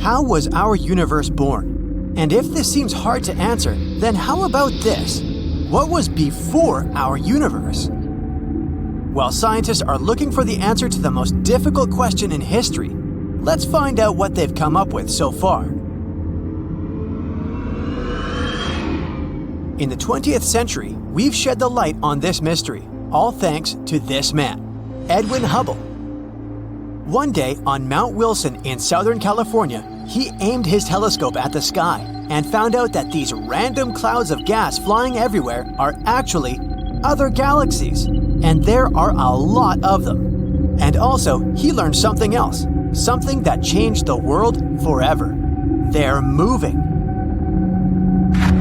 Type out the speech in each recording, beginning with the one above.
How was our universe born? And if this seems hard to answer, then how about this? What was before our universe? While scientists are looking for the answer to the most difficult question in history, let's find out what they've come up with so far. In the 20th century, we've shed the light on this mystery, all thanks to this man, Edwin Hubble. One day on Mount Wilson in Southern California, he aimed his telescope at the sky and found out that these random clouds of gas flying everywhere are actually other galaxies, and there are a lot of them. And also, he learned something else, something that changed the world forever. They're moving.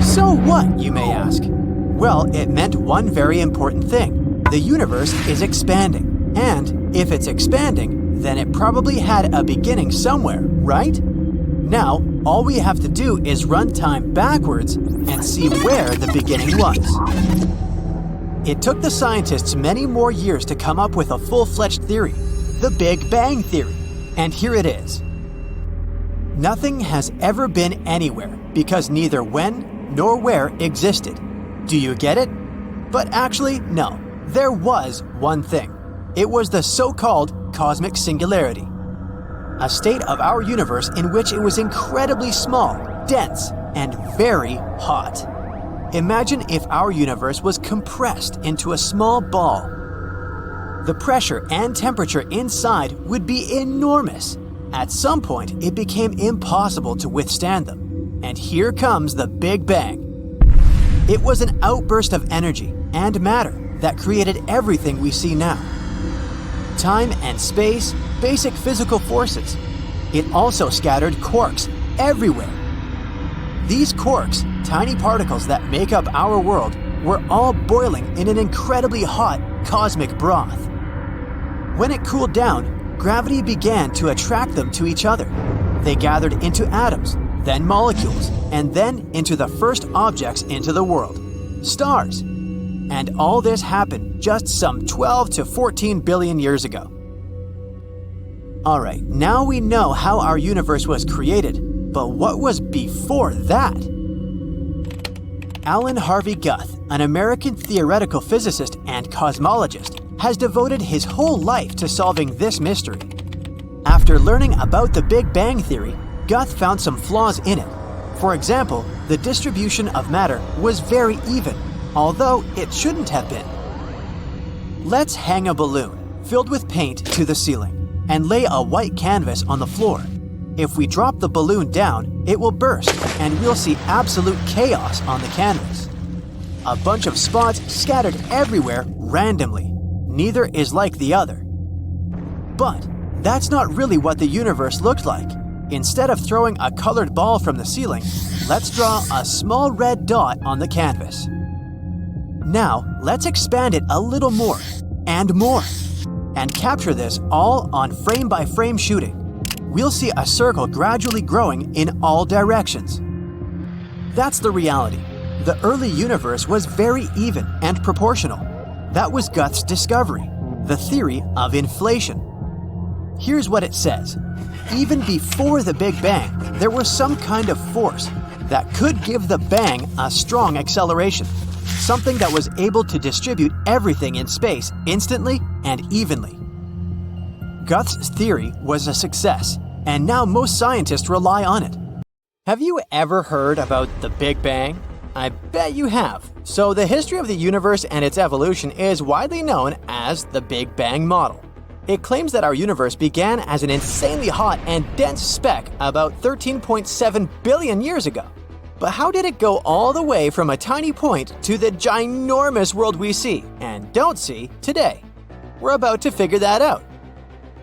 So what, you may ask? Well, it meant one very important thing. The universe is expanding. And if it's expanding, then it probably had a beginning somewhere, right? Now, all we have to do is run time backwards and see where the beginning was. It took the scientists many more years to come up with a full-fledged theory, the Big Bang Theory. And here it is. Nothing has ever been anywhere because neither when nor where existed. Do you get it? But actually, no. There was one thing. It was the so-called cosmic singularity, a state of our universe in which it was incredibly small, dense, and very hot. Imagine if our universe was compressed into a small ball. The pressure and temperature inside would be enormous. At some point, it became impossible to withstand them. And here comes the Big Bang. It was an outburst of energy and matter that created everything we see now. Time and space, basic physical forces. It also scattered quarks everywhere. These quarks, tiny particles that make up our world, were all boiling in an incredibly hot cosmic broth. When it cooled down, gravity began to attract them to each other. They gathered into atoms, then molecules, and then into the first objects into the world, stars. And all this happened just some 12 to 14 billion years ago. Alright, now we know how our universe was created, but what was before that? Alan Harvey Guth, an American theoretical physicist and cosmologist, has devoted his whole life to solving this mystery. After learning about the Big Bang Theory, Guth found some flaws in it. For example, the distribution of matter was very even, although it shouldn't have been. Let's hang a balloon filled with paint to the ceiling and lay a white canvas on the floor. If we drop the balloon down, it will burst and we'll see absolute chaos on the canvas. A bunch of spots scattered everywhere randomly. Neither is like the other. But that's not really what the universe looked like. Instead of throwing a colored ball from the ceiling, let's draw a small red dot on the canvas. Now, let's expand it a little more, and capture this all on frame-by-frame shooting. We'll see a circle gradually growing in all directions. That's the reality. The early universe was very even and proportional. That was Guth's discovery, the theory of inflation. Here's what it says. Even before the Big Bang, there was some kind of force that could give the bang a strong acceleration, something that was able to distribute everything in space instantly and evenly. Guth's theory was a success, and now most scientists rely on it. Have you ever heard about the Big Bang? I bet you have. So the history of the universe and its evolution is widely known as the Big Bang model. It claims that our universe began as an insanely hot and dense speck about 13.7 billion years ago. But how did it go all the way from a tiny point to the ginormous world we see and don't see today? We're about to figure that out.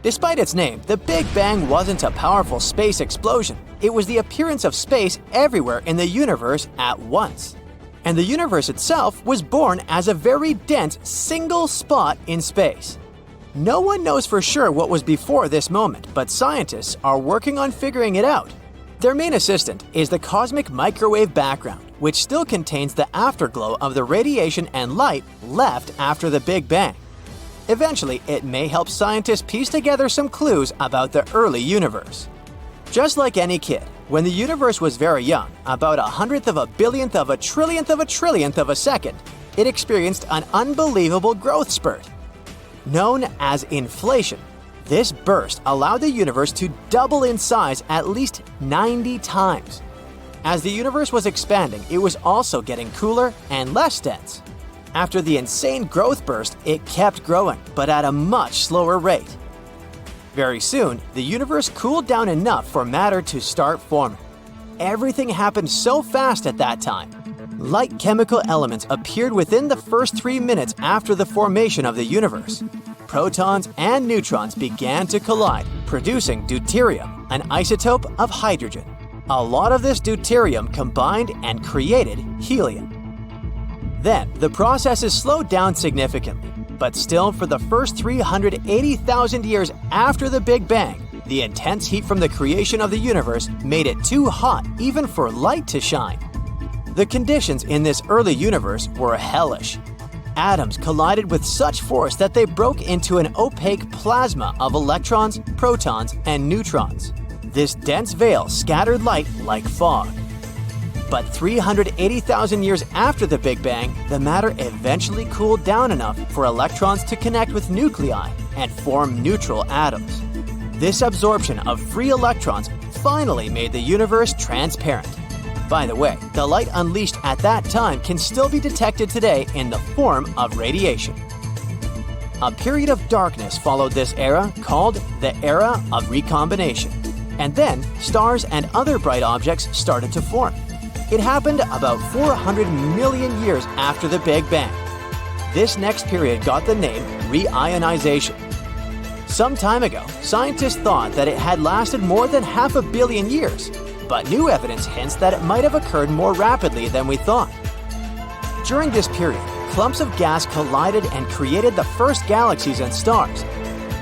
Despite its name, the Big Bang wasn't a powerful space explosion. It was the appearance of space everywhere in the universe at once. And the universe itself was born as a very dense single spot in space. No one knows for sure what was before this moment, but scientists are working on figuring it out. Their main assistant is the cosmic microwave background, which still contains the afterglow of the radiation and light left after the Big Bang. Eventually, it may help scientists piece together some clues about the early universe. Just like any kid, when the universe was very young, about 100th of a billionth of a trillionth of a trillionth of a second, it experienced an unbelievable growth spurt. Known as inflation, this burst allowed the universe to double in size at least 90 times. As the universe was expanding, it was also getting cooler and less dense. After the insane growth burst, it kept growing, but at a much slower rate. Very soon, the universe cooled down enough for matter to start forming. Everything happened so fast at that time. Light chemical elements appeared within the first 3 minutes after the formation of the universe. Protons and neutrons began to collide, producing deuterium, an isotope of hydrogen. A lot of this deuterium combined and created helium. Then, the process is slowed down significantly, but still for the first 380,000 years after the Big Bang, the intense heat from the creation of the universe made it too hot even for light to shine. The conditions in this early universe were hellish. Atoms collided with such force that they broke into an opaque plasma of electrons, protons, and neutrons. This dense veil scattered light like fog. But 380,000 years after the Big Bang, the matter eventually cooled down enough for electrons to connect with nuclei and form neutral atoms. This absorption of free electrons finally made the universe transparent. By the way, the light unleashed at that time can still be detected today in the form of radiation. A period of darkness followed this era called the Era of Recombination. And then, stars and other bright objects started to form. It happened about 400 million years after the Big Bang. This next period got the name reionization. Some time ago, scientists thought that it had lasted more than 500 million years, but new evidence hints that it might have occurred more rapidly than we thought. During this period, clumps of gas collided and created the first galaxies and stars.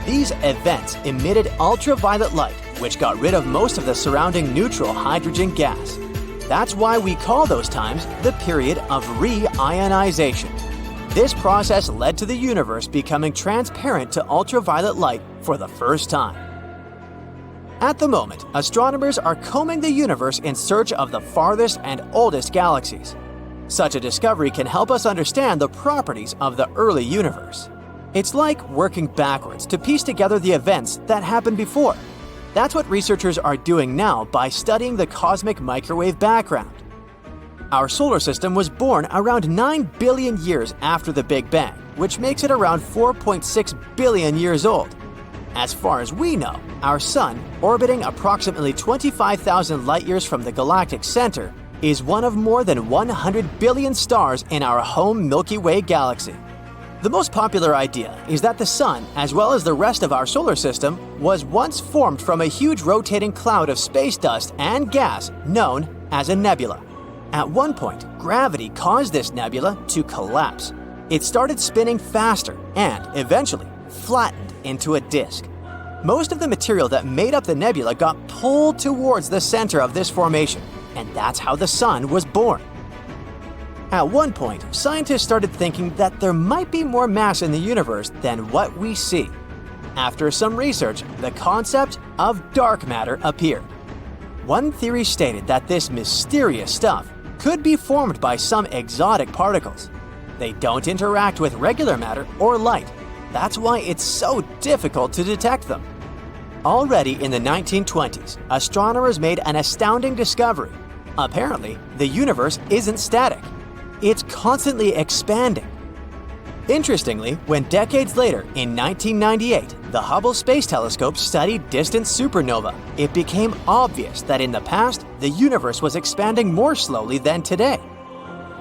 These events emitted ultraviolet light, which got rid of most of the surrounding neutral hydrogen gas. That's why we call those times the period of reionization. This process led to the universe becoming transparent to ultraviolet light for the first time. At the moment, astronomers are combing the universe in search of the farthest and oldest galaxies. Such a discovery can help us understand the properties of the early universe. It's like working backwards to piece together the events that happened before. That's what researchers are doing now by studying the cosmic microwave background. Our solar system was born around 9 billion years after the Big Bang, which makes it around 4.6 billion years old. As far as we know, our Sun, orbiting approximately 25,000 light-years from the galactic center, is one of more than 100 billion stars in our home Milky Way galaxy. The most popular idea is that the Sun, as well as the rest of our solar system, was once formed from a huge rotating cloud of space dust and gas known as a nebula. At one point, gravity caused this nebula to collapse. It started spinning faster and, eventually, flattened into a disk. Most of the material that made up the nebula got pulled towards the center of this formation, and that's how the Sun was born. At one point, scientists started thinking that there might be more mass in the universe than what we see. After some research, the concept of dark matter appeared. One theory stated that this mysterious stuff could be formed by some exotic particles. They don't interact with regular matter or light. That's why it's so difficult to detect them. Already in the 1920s, astronomers made an astounding discovery. Apparently, the universe isn't static. It's constantly expanding. Interestingly, when decades later, in 1998, the Hubble Space Telescope studied distant supernova, it became obvious that in the past, the universe was expanding more slowly than today.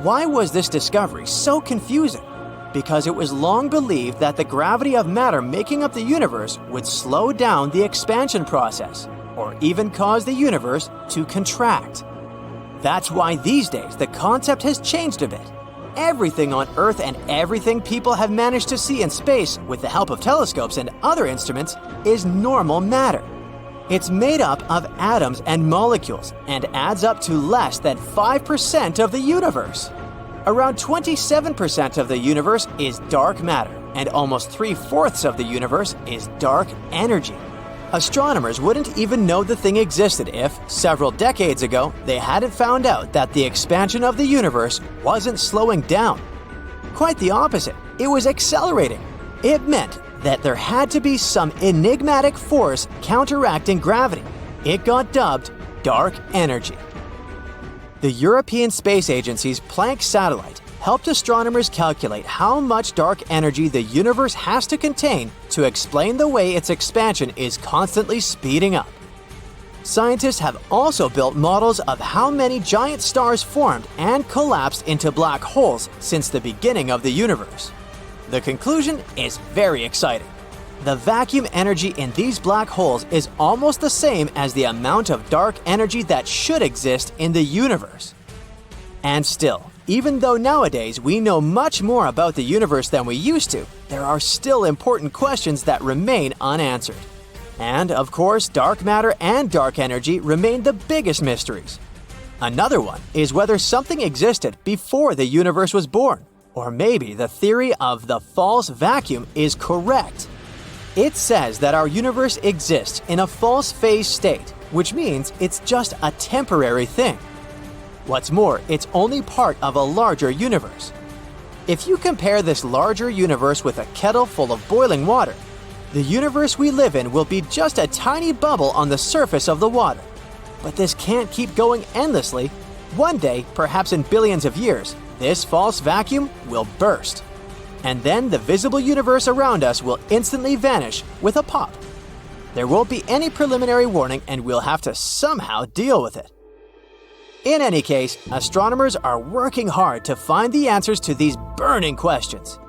Why was this discovery so confusing? Because it was long believed that the gravity of matter making up the universe would slow down the expansion process, or even cause the universe to contract. That's why these days the concept has changed a bit. Everything on Earth and everything people have managed to see in space with the help of telescopes and other instruments is normal matter. It's made up of atoms and molecules and adds up to less than 5% of the universe. Around 27% of the universe is dark matter, and almost 3/4 of the universe is dark energy. Astronomers wouldn't even know the thing existed if, several decades ago, they hadn't found out that the expansion of the universe wasn't slowing down. Quite the opposite, it was accelerating. It meant that there had to be some enigmatic force counteracting gravity. It got dubbed dark energy. The European Space Agency's Planck satellite helped astronomers calculate how much dark energy the universe has to contain to explain the way its expansion is constantly speeding up. Scientists have also built models of how many giant stars formed and collapsed into black holes since the beginning of the universe. The conclusion is very exciting. The vacuum energy in these black holes is almost the same as the amount of dark energy that should exist in the universe. And still, even though nowadays we know much more about the universe than we used to, there are still important questions that remain unanswered. And, of course, dark matter and dark energy remain the biggest mysteries. Another one is whether something existed before the universe was born, or maybe the theory of the false vacuum is correct. It says that our universe exists in a false phase state, which means it's just a temporary thing. What's more, it's only part of a larger universe. If you compare this larger universe with a kettle full of boiling water, the universe we live in will be just a tiny bubble on the surface of the water. But this can't keep going endlessly. One day, perhaps in billions of years, this false vacuum will burst. And then the visible universe around us will instantly vanish with a pop. There won't be any preliminary warning, and we'll have to somehow deal with it. In any case, astronomers are working hard to find the answers to these burning questions.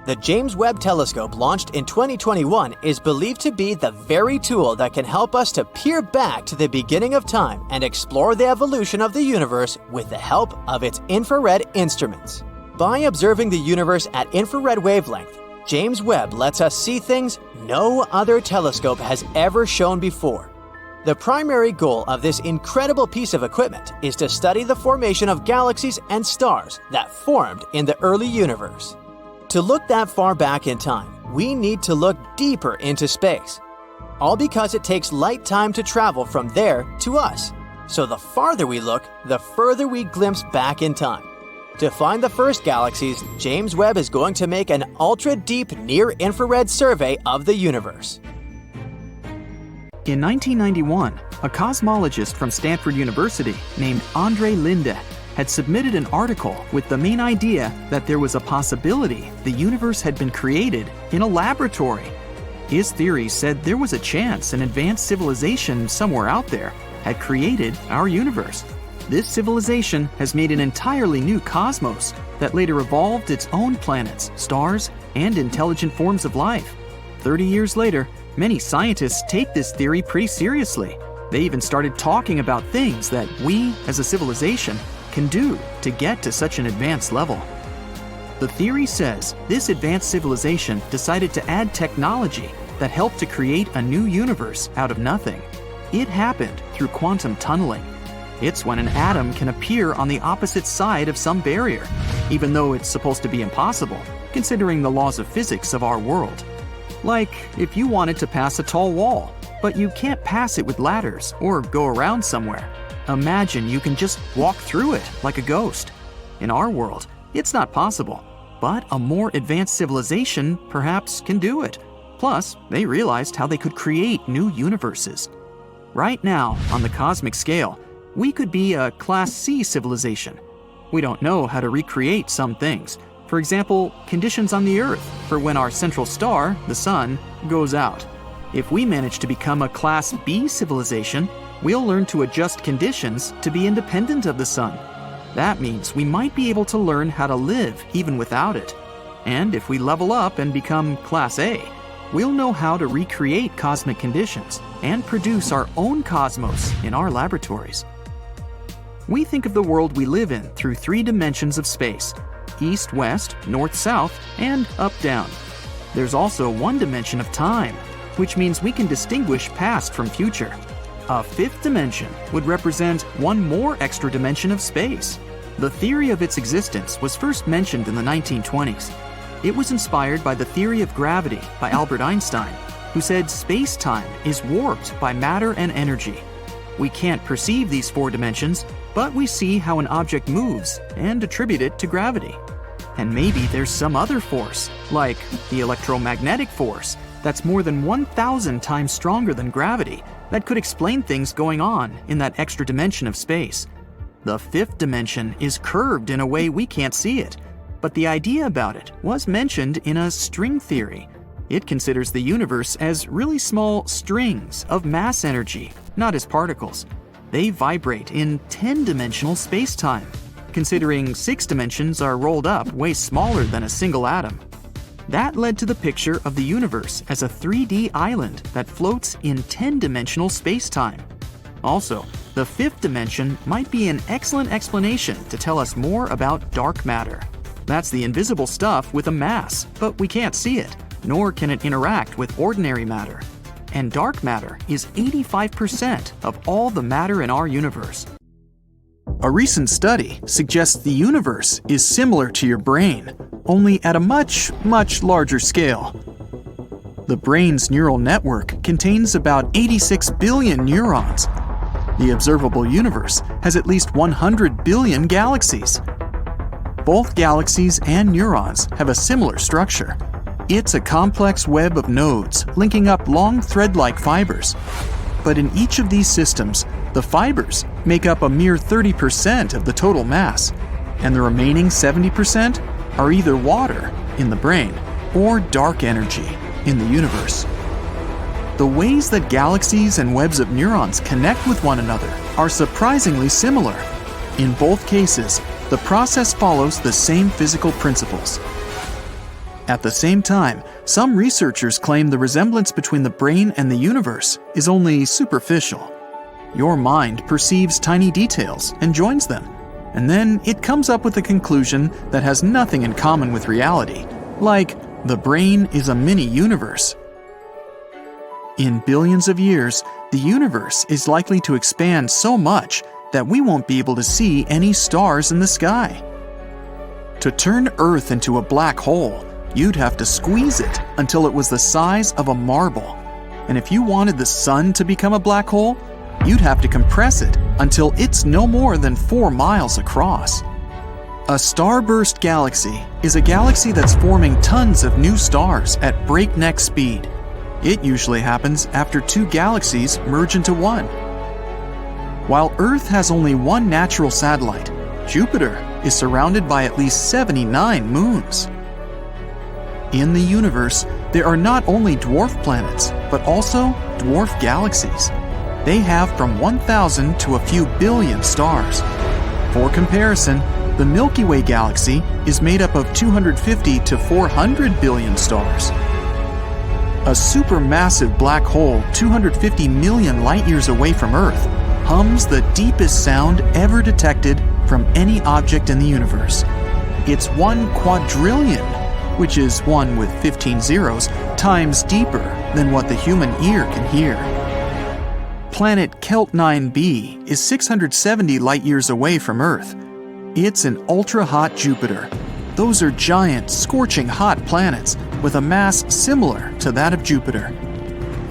The James Webb Telescope, launched in 2021, is believed to be the very tool that can help us to peer back to the beginning of time and explore the evolution of the universe with the help of its infrared instruments. By observing the universe at infrared wavelength, James Webb lets us see things no other telescope has ever shown before. The primary goal of this incredible piece of equipment is to study the formation of galaxies and stars that formed in the early universe. To look that far back in time, we need to look deeper into space. All because it takes light time to travel from there to us. So the farther we look, the further we glimpse back in time. To find the first galaxies, James Webb is going to make an ultra-deep near-infrared survey of the universe. In 1991, a cosmologist from Stanford University named Andre Linde had submitted an article with the main idea that there was a possibility the universe had been created in a laboratory. His theory said there was a chance an advanced civilization somewhere out there had created our universe. This civilization has made an entirely new cosmos that later evolved its own planets, stars, and intelligent forms of life. 30 years later, many scientists take this theory pretty seriously. They even started talking about things that we, as a civilization, can do to get to such an advanced level. The theory says this advanced civilization decided to add technology that helped to create a new universe out of nothing. It happened through quantum tunneling. It's when an atom can appear on the opposite side of some barrier, even though it's supposed to be impossible, considering the laws of physics of our world. Like if you wanted to pass a tall wall, but you can't pass it with ladders or go around somewhere. Imagine you can just walk through it like a ghost. In our world, it's not possible, but a more advanced civilization perhaps can do it. Plus, they realized how they could create new universes. Right now, on the cosmic scale, we could be a Class C civilization. We don't know how to recreate some things. For example, conditions on the Earth for when our central star, the Sun, goes out. If we manage to become a Class B civilization, we'll learn to adjust conditions to be independent of the Sun. That means we might be able to learn how to live even without it. And if we level up and become Class A, we'll know how to recreate cosmic conditions and produce our own cosmos in our laboratories. We think of the world we live in through 3 dimensions of space: east, west, north, south, and up, down. There's also 1 dimension of time, which means we can distinguish past from future. A 5th dimension would represent 1 more extra dimension of space. The theory of its existence was first mentioned in the 1920s. It was inspired by the theory of gravity by Albert Einstein. who said space-time is warped by matter and energy. We can't perceive these 4 dimensions, but we see how an object moves and attribute it to gravity. And maybe there's some other force, like the electromagnetic force, that's more than 1,000 times stronger than gravity, that could explain things going on in that extra dimension of space. The 5th dimension is curved in a way we can't see it, but the idea about it was mentioned in a string theory. It considers the universe as really small strings of mass energy, not as particles. They vibrate in 10-dimensional space-time, considering 6 dimensions are rolled up way smaller than a single atom. That led to the picture of the universe as a 3D island that floats in 10-dimensional space-time. Also, the 5th dimension might be an excellent explanation to tell us more about dark matter. That's the invisible stuff with a mass, but we can't see it, nor can it interact with ordinary matter. And dark matter is 85% of all the matter in our universe. A recent study suggests the universe is similar to your brain, only at a much, much larger scale. The brain's neural network contains about 86 billion neurons. The observable universe has at least 100 billion galaxies. Both galaxies and neurons have a similar structure. It's a complex web of nodes linking up long thread-like fibers. But in each of these systems, the fibers make up a mere 30% of the total mass, and the remaining 70% are either water in the brain or dark energy in the universe. The ways that galaxies and webs of neurons connect with one another are surprisingly similar. In both cases, the process follows the same physical principles. At the same time, some researchers claim the resemblance between the brain and the universe is only superficial. Your mind perceives tiny details and joins them, and then it comes up with a conclusion that has nothing in common with reality, like the brain is a mini-universe. In billions of years, the universe is likely to expand so much that we won't be able to see any stars in the sky. To turn Earth into a black hole, you'd have to squeeze it until it was the size of a marble. And if you wanted the sun to become a black hole, you'd have to compress it until it's no more than 4 miles across. A starburst galaxy is a galaxy that's forming tons of new stars at breakneck speed. It usually happens after 2 galaxies merge into one. While Earth has only 1 natural satellite, Jupiter is surrounded by at least 79 moons. In the universe, there are not only dwarf planets, but also dwarf galaxies. They have from 1,000 to a few billion stars. For comparison, the Milky Way galaxy is made up of 250 to 400 billion stars. A supermassive black hole 250 million light-years away from Earth hums the deepest sound ever detected from any object in the universe. It's 1 quadrillion, which is 1 with 15 zeros, times deeper than what the human ear can hear. Planet Kelt 9b is 670 light-years away from Earth. It's an ultra-hot Jupiter. Those are giant, scorching hot planets with a mass similar to that of Jupiter.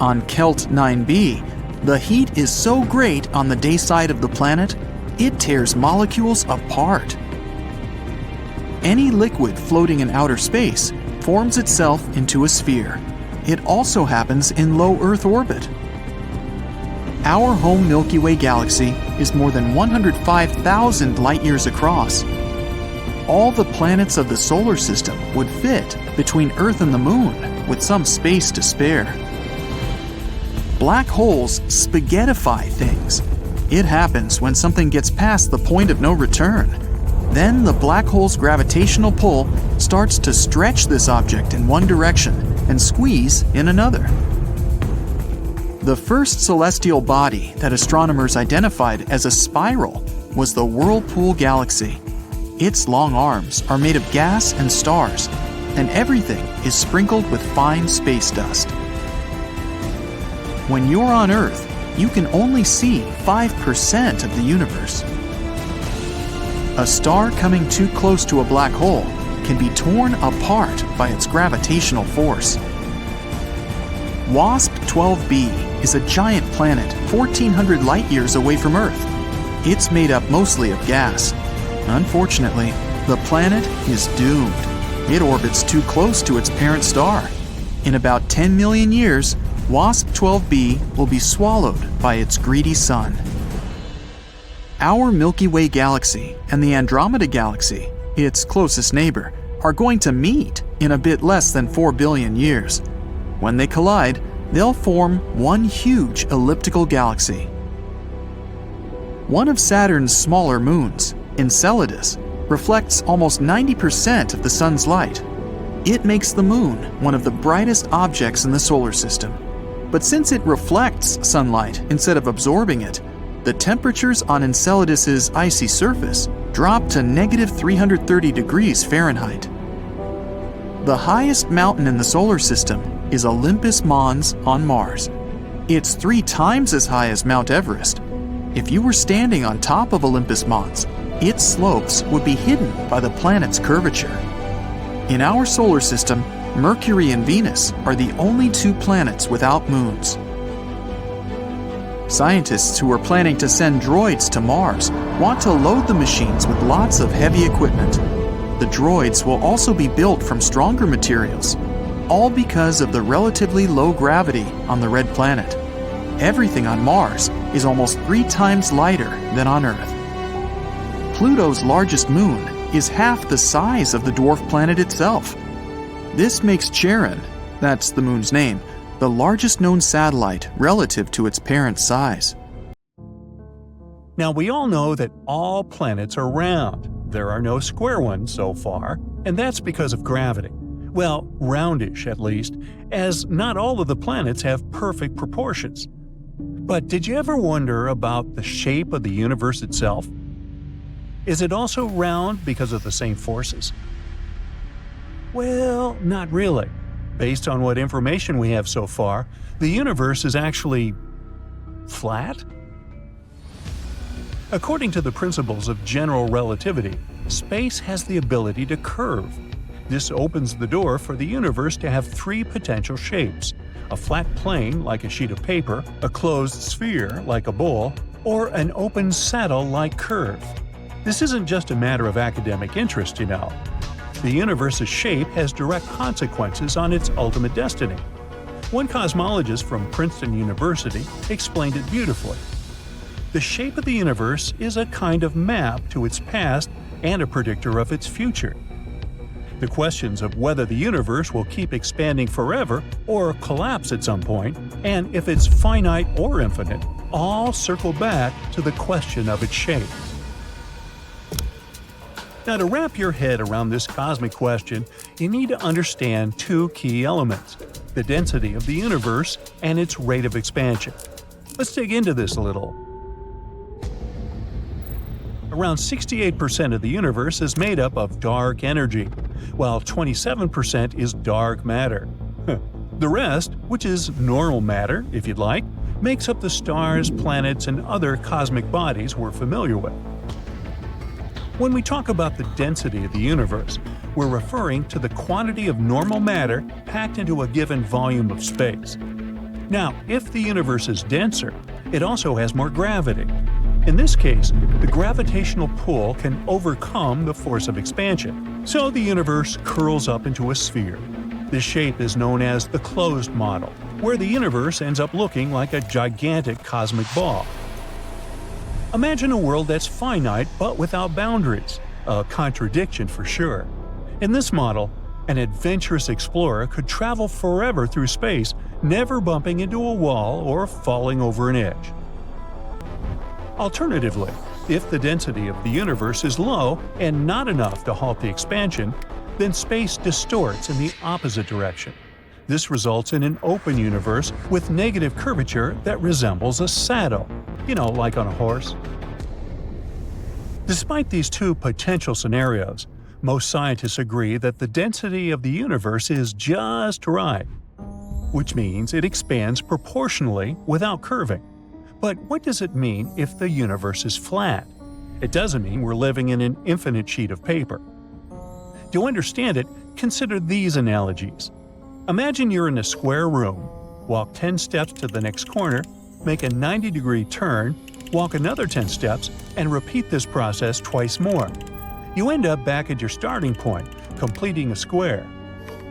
On Kelt 9b, the heat is so great on the day side of the planet, it tears molecules apart. Any liquid floating in outer space forms itself into a sphere. It also happens in low Earth orbit. Our home Milky Way galaxy is more than 105,000 light-years across. All the planets of the solar system would fit between Earth and the Moon with some space to spare. Black holes spaghettify things. It happens when something gets past the point of no return. Then the black hole's gravitational pull starts to stretch this object in one direction and squeeze in another. The first celestial body that astronomers identified as a spiral was the Whirlpool Galaxy. Its long arms are made of gas and stars, and everything is sprinkled with fine space dust. When you're on Earth, you can only see 5% of the universe. A star coming too close to a black hole can be torn apart by its gravitational force. WASP 12b is a giant planet 1,400 light-years away from Earth. It's made up mostly of gas. Unfortunately, the planet is doomed. It orbits too close to its parent star. In about 10 million years, WASP 12b will be swallowed by its greedy sun. Our Milky Way galaxy and the Andromeda galaxy, its closest neighbor, are going to meet in a bit less than 4 billion years. When they collide, they'll form one huge elliptical galaxy. One of Saturn's smaller moons, Enceladus, reflects almost 90% of the sun's light. It makes the moon one of the brightest objects in the solar system. But since it reflects sunlight instead of absorbing it, the temperatures on Enceladus's icy surface drop to -330 degrees Fahrenheit. The highest mountain in the solar system is Olympus Mons on Mars. It's 3 times as high as Mount Everest. If you were standing on top of Olympus Mons, its slopes would be hidden by the planet's curvature. In our solar system, Mercury and Venus are the only 2 planets without moons. Scientists who are planning to send droids to Mars want to load the machines with lots of heavy equipment. The droids will also be built from stronger materials, all because of the relatively low gravity on the red planet. Everything on Mars is almost 3 times lighter than on Earth. Pluto's largest moon is half the size of the dwarf planet itself. This makes Charon, that's the moon's name, the largest known satellite relative to its parent size. Now, we all know that all planets are round. There are no square ones so far, and that's because of gravity. Well, roundish at least, as not all of the planets have perfect proportions. But did you ever wonder about the shape of the universe itself? Is it also round because of the same forces? Well, not really. Based on what information we have so far, the universe is actually flat? According to the principles of general relativity, space has the ability to curve. This opens the door for the universe to have 3 potential shapes: a flat plane like a sheet of paper, a closed sphere like a bowl, or an open saddle-like curve. This isn't just a matter of academic interest, you know. The universe's shape has direct consequences on its ultimate destiny. One cosmologist from Princeton University explained it beautifully. The shape of the universe is a kind of map to its past and a predictor of its future. The questions of whether the universe will keep expanding forever or collapse at some point, and if it's finite or infinite, all circle back to the question of its shape. Now, to wrap your head around this cosmic question, you need to understand 2 key elements: the density of the universe and its rate of expansion. Let's dig into this a little. Around 68% of the universe is made up of dark energy, while 27% is dark matter. The rest, which is normal matter, if you'd like, makes up the stars, planets, and other cosmic bodies we're familiar with. When we talk about the density of the universe, we're referring to the quantity of normal matter packed into a given volume of space. Now, if the universe is denser, it also has more gravity. In this case, the gravitational pull can overcome the force of expansion, so the universe curls up into a sphere. This shape is known as the closed model, where the universe ends up looking like a gigantic cosmic ball. Imagine a world that's finite but without boundaries, a contradiction for sure. In this model, an adventurous explorer could travel forever through space, never bumping into a wall or falling over an edge. Alternatively, if the density of the universe is low and not enough to halt the expansion, then space distorts in the opposite direction. This results in an open universe with negative curvature that resembles a saddle, like on a horse. Despite these 2 potential scenarios, most scientists agree that the density of the universe is just right, which means it expands proportionally without curving. But what does it mean if the universe is flat? It doesn't mean we're living in an infinite sheet of paper. To understand it, consider these analogies. Imagine you're in a square room. walk 10 steps to the next corner, make a 90-degree turn, walk another 10 steps, and repeat this process twice more. You end up back at your starting point, completing a square.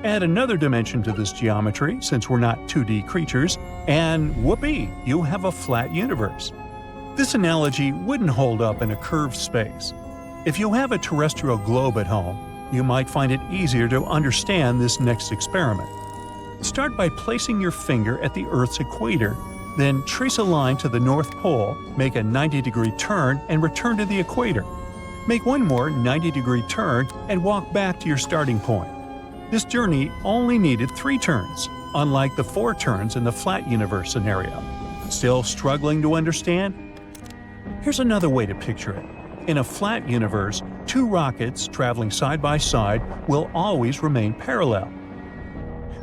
Add another dimension to this geometry, since we're not 2D creatures, and whoopee, you have a flat universe. This analogy wouldn't hold up in a curved space. If you have a terrestrial globe at home, you might find it easier to understand this next experiment. Start by placing your finger at the Earth's equator, then trace a line to the North Pole, make a 90-degree turn, and return to the equator. Make one more 90-degree turn and walk back to your starting point. This journey only needed 3 turns, unlike the 4 turns in the flat universe scenario. Still struggling to understand? Here's another way to picture it. In a flat universe, 2 rockets traveling side by side will always remain parallel.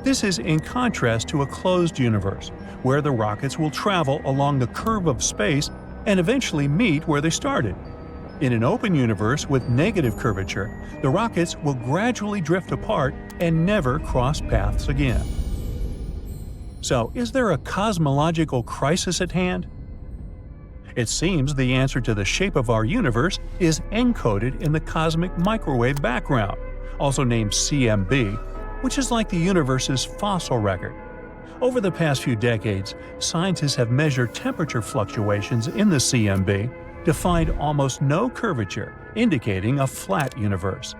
This is in contrast to a closed universe, where the rockets will travel along the curve of space and eventually meet where they started. In an open universe with negative curvature, the rockets will gradually drift apart and never cross paths again. So, is there a cosmological crisis at hand? It seems the answer to the shape of our universe is encoded in the cosmic microwave background, also named CMB, which is like the universe's fossil record. Over the past few decades, scientists have measured temperature fluctuations in the CMB to find almost no curvature, indicating a flat universe.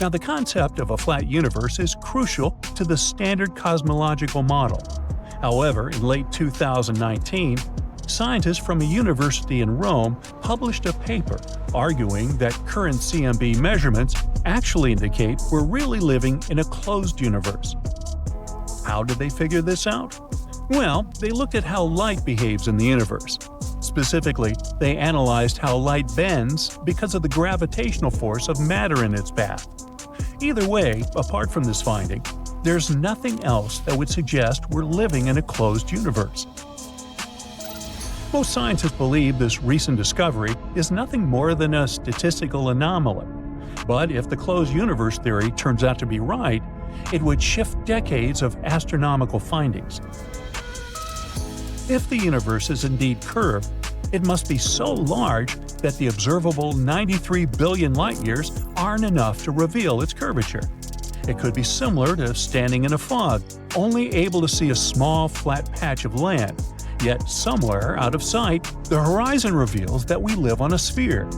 Now, the concept of a flat universe is crucial to the standard cosmological model. However, in late 2019, scientists from a university in Rome published a paper arguing that current CMB measurements actually indicate we're really living in a closed universe. How did they figure this out? Well, they looked at how light behaves in the universe. Specifically, they analyzed how light bends because of the gravitational force of matter in its path. Either way, apart from this finding, there's nothing else that would suggest we're living in a closed universe. Most scientists believe this recent discovery is nothing more than a statistical anomaly. But if the closed universe theory turns out to be right, it would shift decades of astronomical findings. If the universe is indeed curved, it must be so large that the observable 93 billion light-years aren't enough to reveal its curvature. It could be similar to standing in a fog, only able to see a small, flat patch of land. Yet somewhere out of sight, the horizon reveals that we live on a sphere.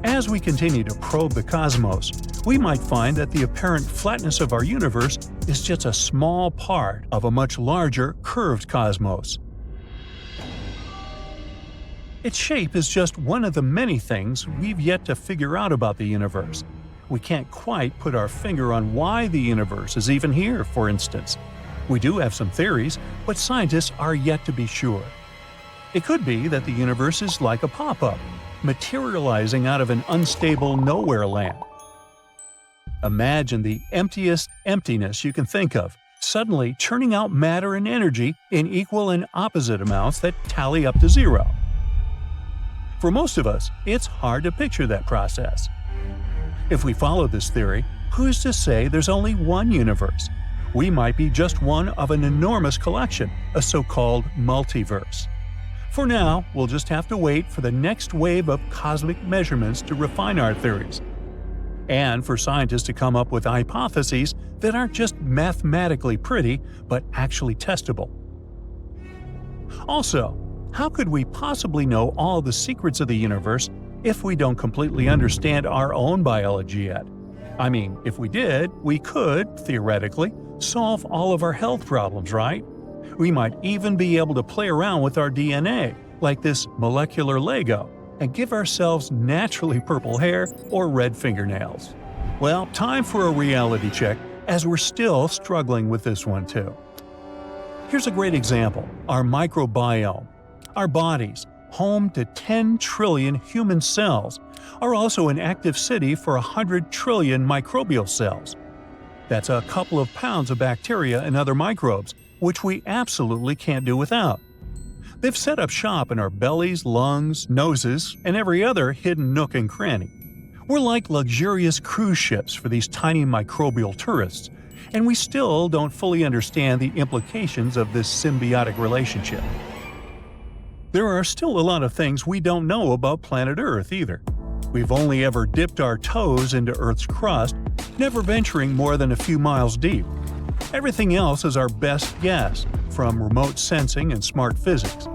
As we continue to probe the cosmos, we might find that the apparent flatness of our universe is just a small part of a much larger, curved cosmos. Its shape is just one of the many things we've yet to figure out about the universe. We can't quite put our finger on why the universe is even here, for instance. We do have some theories, but scientists are yet to be sure. It could be that the universe is like a pop-up, materializing out of an unstable nowhere land. Imagine the emptiest emptiness you can think of, suddenly churning out matter and energy in equal and opposite amounts that tally up to zero. For most of us, it's hard to picture that process. If we follow this theory, who's to say there's only one universe? We might be just one of an enormous collection, a so-called multiverse. For now, we'll just have to wait for the next wave of cosmic measurements to refine our theories, and for scientists to come up with hypotheses that aren't just mathematically pretty, but actually testable. Also, how could we possibly know all the secrets of the universe if we don't completely understand our own biology yet? I mean, if we did, we could, theoretically, solve all of our health problems, right? We might even be able to play around with our DNA, like this molecular Lego, and give ourselves naturally purple hair or red fingernails. Well, time for a reality check, as we're still struggling with this one too. Here's a great example: our microbiome. Our bodies, home to 10 trillion human cells, are also an active city for 100 trillion microbial cells. That's a couple of pounds of bacteria and other microbes, which we absolutely can't do without. They've set up shop in our bellies, lungs, noses, and every other hidden nook and cranny. We're like luxurious cruise ships for these tiny microbial tourists, and we still don't fully understand the implications of this symbiotic relationship. There are still a lot of things we don't know about planet Earth either. We've only ever dipped our toes into Earth's crust, never venturing more than a few miles deep. Everything else is our best guess, from remote sensing and smart physics.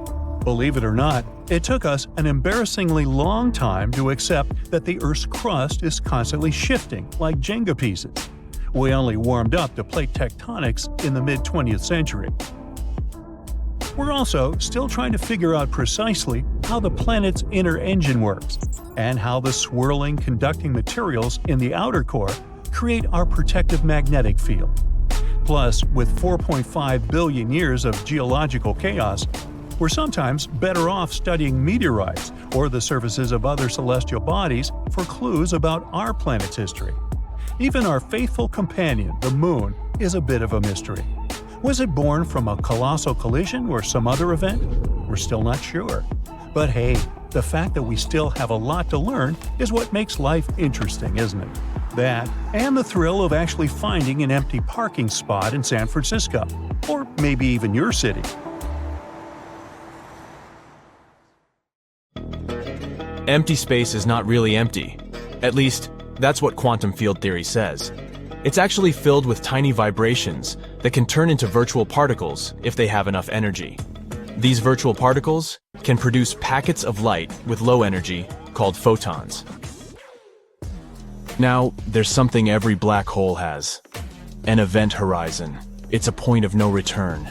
Believe it or not, it took us an embarrassingly long time to accept that the Earth's crust is constantly shifting, like Jenga pieces. We only warmed up to plate tectonics in the mid-20th century. We're also still trying to figure out precisely how the planet's inner engine works, and how the swirling, conducting materials in the outer core create our protective magnetic field. Plus, with 4.5 billion years of geological chaos, we're sometimes better off studying meteorites or the surfaces of other celestial bodies for clues about our planet's history. Even our faithful companion, the Moon, is a bit of a mystery. Was it born from a colossal collision or some other event? We're still not sure. But hey, the fact that we still have a lot to learn is what makes life interesting, isn't it? That, and the thrill of actually finding an empty parking spot in San Francisco, or maybe even your city. Empty space is not really empty. At least, that's what quantum field theory says. It's actually filled with tiny vibrations that can turn into virtual particles if they have enough energy. These virtual particles can produce packets of light with low energy called photons. Now, there's something every black hole has: an event horizon. It's a point of no return.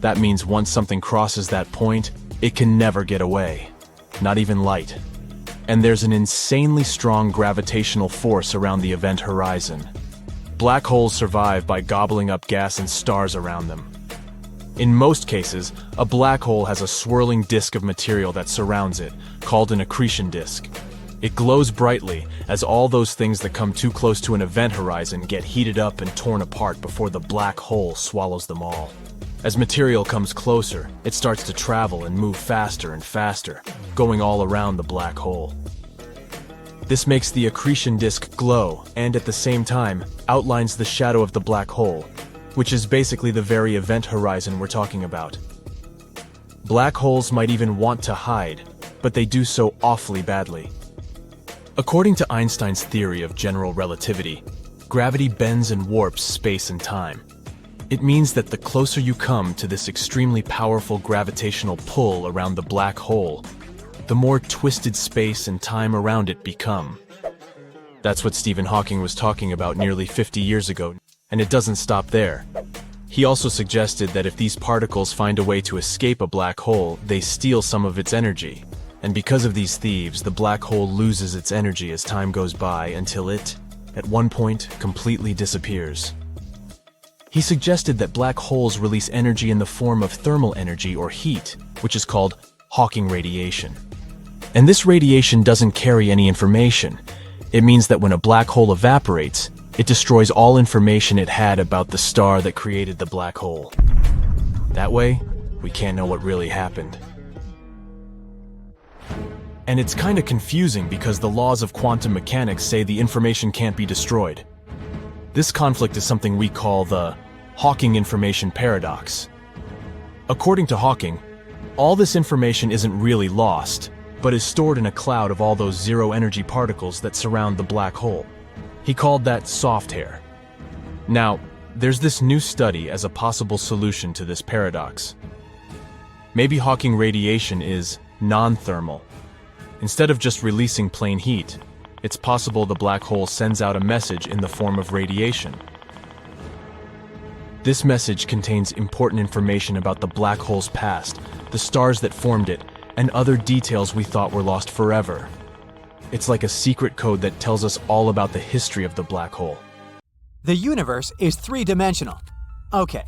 That means once something crosses that point, it can never get away. Not even light. And there's an insanely strong gravitational force around the event horizon. Black holes survive by gobbling up gas and stars around them. In most cases, a black hole has a swirling disk of material that surrounds it, called an accretion disk. It glows brightly as all those things that come too close to an event horizon get heated up and torn apart before the black hole swallows them all. As material comes closer, it starts to travel and move faster and faster, going all around the black hole. This makes the accretion disk glow and, at the same time, outlines the shadow of the black hole, which is basically the very event horizon we're talking about. Black holes might even want to hide, but they do so awfully badly. According to Einstein's theory of general relativity, gravity bends and warps space and time. It means that the closer you come to this extremely powerful gravitational pull around the black hole, the more twisted space and time around it become. That's what Stephen Hawking was talking about nearly 50 years ago, and it doesn't stop there. He also suggested that if these particles find a way to escape a black hole, they steal some of its energy. And because of these thieves, the black hole loses its energy as time goes by until it, at one point, completely disappears. He suggested that black holes release energy in the form of thermal energy or heat, which is called Hawking radiation. And this radiation doesn't carry any information. It means that when a black hole evaporates, it destroys all information it had about the star that created the black hole. That way, we can't know what really happened. And it's kind of confusing because the laws of quantum mechanics say the information can't be destroyed. This conflict is something we call the Hawking information paradox. According to Hawking, all this information isn't really lost, but is stored in a cloud of all those zero-energy particles that surround the black hole. He called that soft hair. Now, there's this new study as a possible solution to this paradox. Maybe Hawking radiation is non-thermal. Instead of just releasing plain heat, it's possible the black hole sends out a message in the form of radiation. This message contains important information about the black hole's past, the stars that formed it, and other details we thought were lost forever. It's like a secret code that tells us all about the history of the black hole. The universe is three-dimensional. Okay.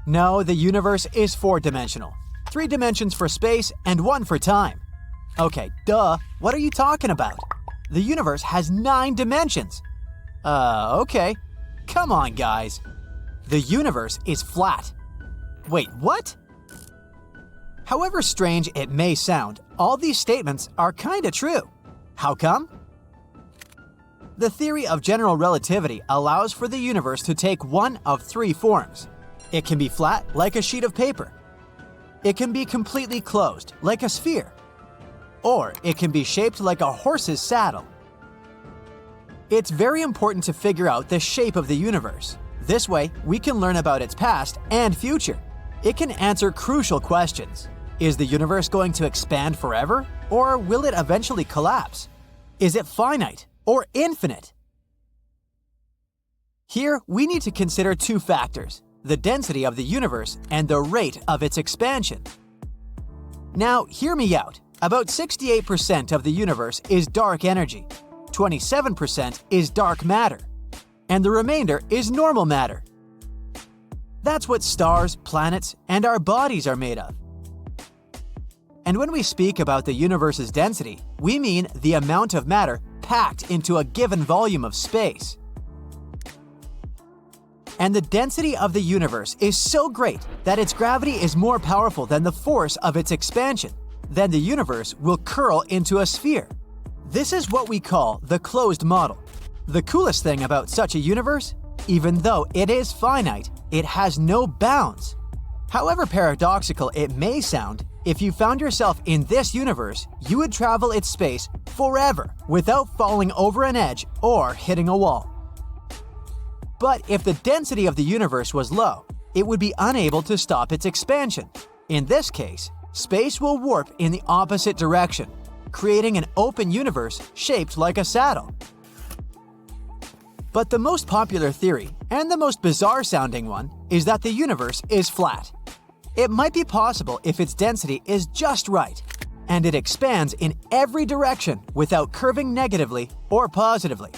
No, the universe is four-dimensional. 3 dimensions for space and 1 for time. Okay, duh. What are you talking about? The universe has 9 dimensions. Okay. Come on, guys. The universe is flat. Wait, what? However strange it may sound, all these statements are kinda true. How come? The theory of general relativity allows for the universe to take one of three forms. It can be flat, like a sheet of paper. It can be completely closed, like a sphere. Or it can be shaped like a horse's saddle. It's very important to figure out the shape of the universe. This way, we can learn about its past and future. It can answer crucial questions. Is the universe going to expand forever, or will it eventually collapse? Is it finite or infinite? Here, we need to consider two factors: the density of the universe and the rate of its expansion. Now, hear me out. About 68% of the universe is dark energy, 27% is dark matter, and the remainder is normal matter. That's what stars, planets, and our bodies are made of. And when we speak about the universe's density, we mean the amount of matter packed into a given volume of space. And the density of the universe is so great that its gravity is more powerful than the force of its expansion. Then the universe will curl into a sphere. This is what we call the closed model. The coolest thing about such a universe, even though it is finite, it has no bounds. However paradoxical it may sound, if you found yourself in this universe, you would travel its space forever without falling over an edge or hitting a wall. But if the density of the universe was low, it would be unable to stop its expansion. In this case, space will warp in the opposite direction, creating an open universe shaped like a saddle. But the most popular theory, and the most bizarre-sounding one, is that the universe is flat. It might be possible if its density is just right, and it expands in every direction without curving negatively or positively.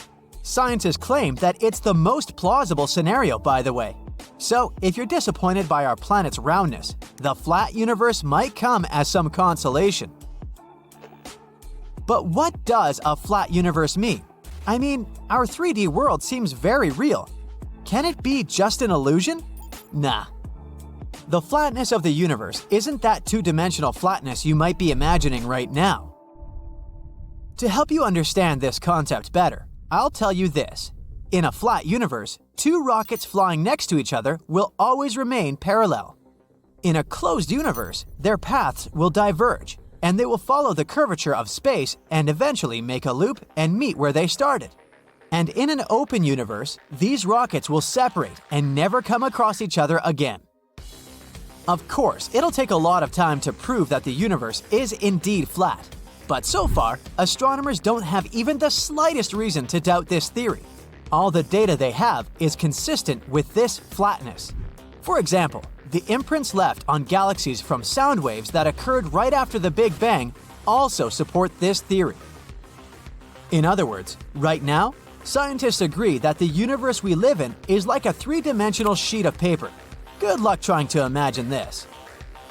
Scientists claim that it's the most plausible scenario, by the way. So, if you're disappointed by our planet's roundness, the flat universe might come as some consolation. But what does a flat universe mean? I mean, our 3D world seems very real. Can it be just an illusion? Nah. The flatness of the universe isn't that two-dimensional flatness you might be imagining right now. To help you understand this concept better, I'll tell you this. In a flat universe, two rockets flying next to each other will always remain parallel. In a closed universe, their paths will diverge, and they will follow the curvature of space and eventually make a loop and meet where they started. And in an open universe, these rockets will separate and never come across each other again. Of course, it'll take a lot of time to prove that the universe is indeed flat. But so far, astronomers don't have even the slightest reason to doubt this theory. All the data they have is consistent with this flatness. For example, the imprints left on galaxies from sound waves that occurred right after the Big Bang also support this theory. In other words, right now, scientists agree that the universe we live in is like a three-dimensional sheet of paper. Good luck trying to imagine this.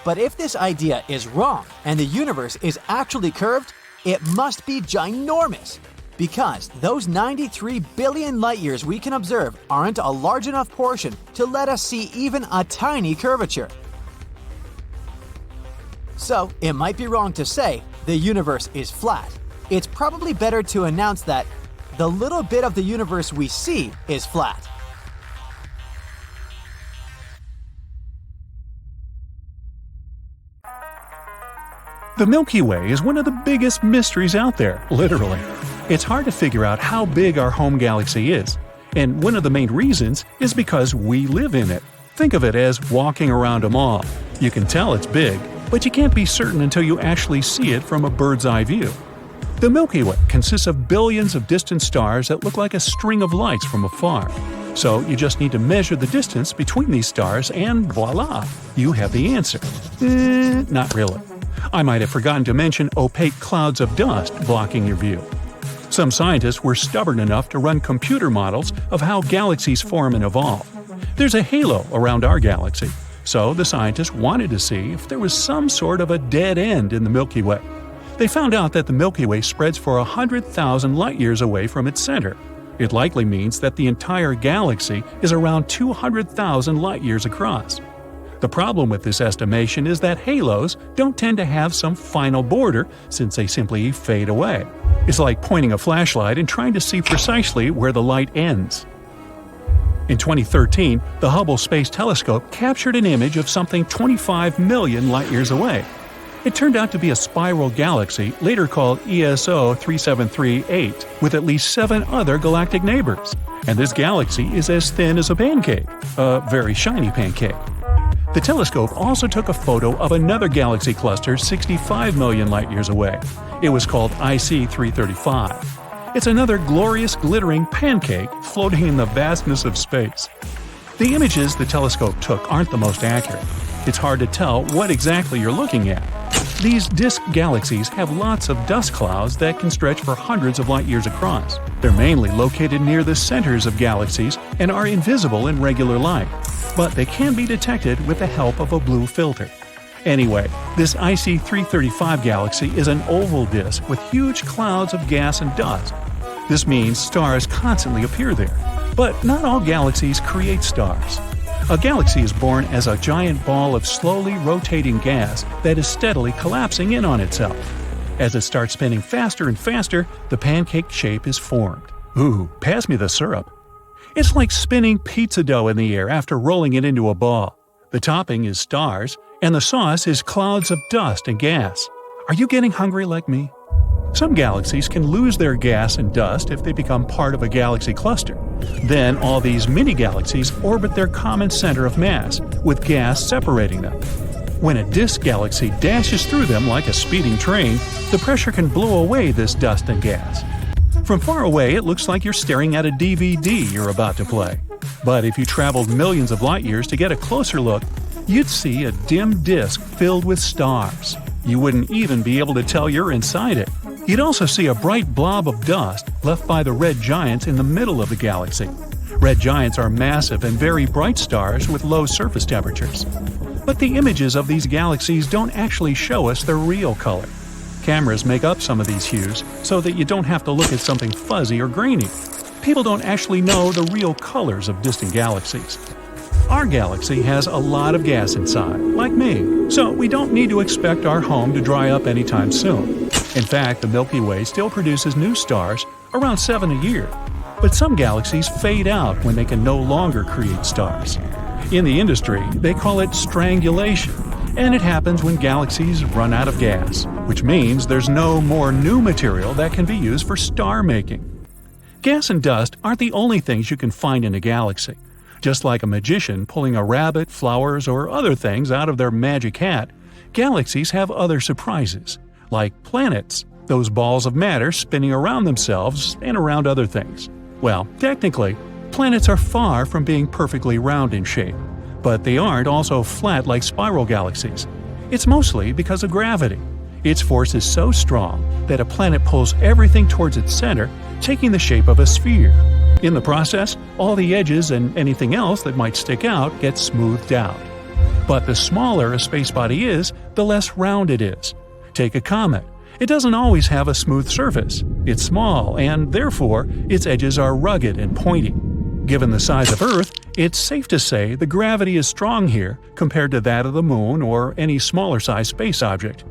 But if this idea is wrong and the universe is actually curved, it must be ginormous. Because those 93 billion light-years we can observe aren't a large enough portion to let us see even a tiny curvature. So, it might be wrong to say the universe is flat. It's probably better to announce that the little bit of the universe we see is flat. The Milky Way is one of the biggest mysteries out there, literally. It's hard to figure out how big our home galaxy is, and one of the main reasons is because we live in it. Think of it as walking around a mall. You can tell it's big, but you can't be certain until you actually see it from a bird's eye view. The Milky Way consists of billions of distant stars that look like a string of lights from afar. So you just need to measure the distance between these stars and voila, you have the answer. Not really. I might have forgotten to mention opaque clouds of dust blocking your view. Some scientists were stubborn enough to run computer models of how galaxies form and evolve. There's a halo around our galaxy, so the scientists wanted to see if there was some sort of a dead end in the Milky Way. They found out that the Milky Way spreads for 100,000 light-years away from its center. It likely means that the entire galaxy is around 200,000 light-years across. The problem with this estimation is that halos don't tend to have some final border since they simply fade away. It's like pointing a flashlight and trying to see precisely where the light ends. In 2013, the Hubble Space Telescope captured an image of something 25 million light-years away. It turned out to be a spiral galaxy, later called ESO 3738, with at least 7 other galactic neighbors. And this galaxy is as thin as a pancake, a very shiny pancake. The telescope also took a photo of another galaxy cluster 65 million light-years away. It was called IC 335. It's another glorious glittering pancake floating in the vastness of space. The images the telescope took aren't the most accurate. It's hard to tell what exactly you're looking at. These disk galaxies have lots of dust clouds that can stretch for hundreds of light years across. They're mainly located near the centers of galaxies and are invisible in regular light, but they can be detected with the help of a blue filter. Anyway, this IC 335 galaxy is an oval disk with huge clouds of gas and dust. This means stars constantly appear there. But not all galaxies create stars. A galaxy is born as a giant ball of slowly rotating gas that is steadily collapsing in on itself. As it starts spinning faster and faster, the pancake shape is formed. Ooh, pass me the syrup. It's like spinning pizza dough in the air after rolling it into a ball. The topping is stars, and the sauce is clouds of dust and gas. Are you getting hungry like me? Some galaxies can lose their gas and dust if they become part of a galaxy cluster. Then all these mini-galaxies orbit their common center of mass, with gas separating them. When a disk galaxy dashes through them like a speeding train, the pressure can blow away this dust and gas. From far away, it looks like you're staring at a DVD you're about to play. But if you traveled millions of light years to get a closer look, you'd see a dim disk filled with stars. You wouldn't even be able to tell you're inside it. You'd also see a bright blob of dust left by the red giants in the middle of the galaxy. Red giants are massive and very bright stars with low surface temperatures. But the images of these galaxies don't actually show us their real color. Cameras make up some of these hues so that you don't have to look at something fuzzy or grainy. People don't actually know the real colors of distant galaxies. Our galaxy has a lot of gas inside, like me, so we don't need to expect our home to dry up anytime soon. In fact, the Milky Way still produces new stars, around 7 a year. But some galaxies fade out when they can no longer create stars. In the industry, they call it strangulation, and it happens when galaxies run out of gas, which means there's no more new material that can be used for star making. Gas and dust aren't the only things you can find in a galaxy. Just like a magician pulling a rabbit, flowers, or other things out of their magic hat, galaxies have other surprises, like planets, those balls of matter spinning around themselves and around other things. Well, technically, planets are far from being perfectly round in shape, but they aren't also flat like spiral galaxies. It's mostly because of gravity. Its force is so strong that a planet pulls everything towards its center, taking the shape of a sphere. In the process, all the edges and anything else that might stick out gets smoothed out. But the smaller a space body is, the less round it is. Take a comet. It doesn't always have a smooth surface. It's small, and therefore, its edges are rugged and pointy. Given the size of Earth, it's safe to say the gravity is strong here compared to that of the Moon or any smaller-sized space object.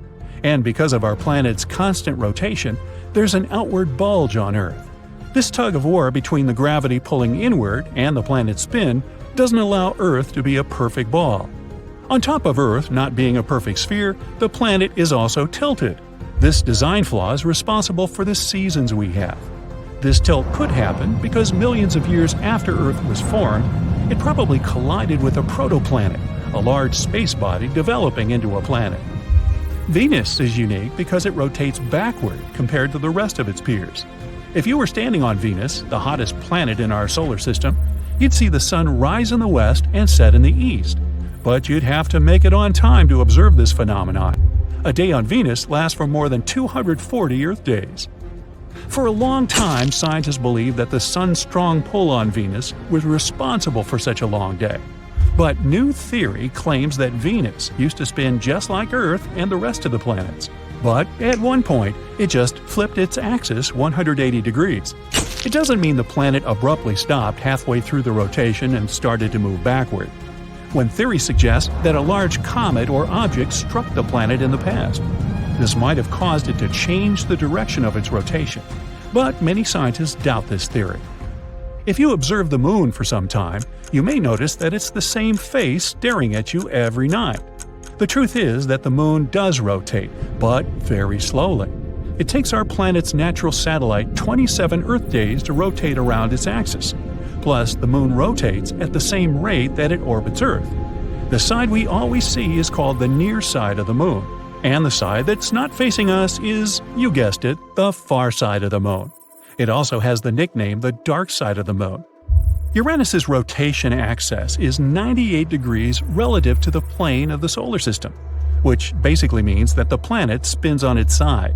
And because of our planet's constant rotation, there's an outward bulge on Earth. This tug-of-war between the gravity pulling inward and the planet's spin doesn't allow Earth to be a perfect ball. On top of Earth not being a perfect sphere, the planet is also tilted. This design flaw is responsible for the seasons we have. This tilt could happen because millions of years after Earth was formed, it probably collided with a protoplanet, a large space body developing into a planet. Venus is unique because it rotates backward compared to the rest of its peers. If you were standing on Venus, the hottest planet in our solar system, you'd see the sun rise in the west and set in the east. But you'd have to make it on time to observe this phenomenon. A day on Venus lasts for more than 240 Earth days. For a long time, scientists believed that the sun's strong pull on Venus was responsible for such a long day. But new theory claims that Venus used to spin just like Earth and the rest of the planets. But at one point, it just flipped its axis 180 degrees. It doesn't mean the planet abruptly stopped halfway through the rotation and started to move backward. One theory suggests that a large comet or object struck the planet in the past. This might have caused it to change the direction of its rotation, but many scientists doubt this theory. If you observe the moon for some time, you may notice that it's the same face staring at you every night. The truth is that the moon does rotate, but very slowly. It takes our planet's natural satellite 27 Earth days to rotate around its axis. Plus, the moon rotates at the same rate that it orbits Earth. The side we always see is called the near side of the moon, and the side that's not facing us is, you guessed it, the far side of the moon. It also has the nickname the dark side of the moon. Uranus's rotation axis is 98 degrees relative to the plane of the solar system, which basically means that the planet spins on its side.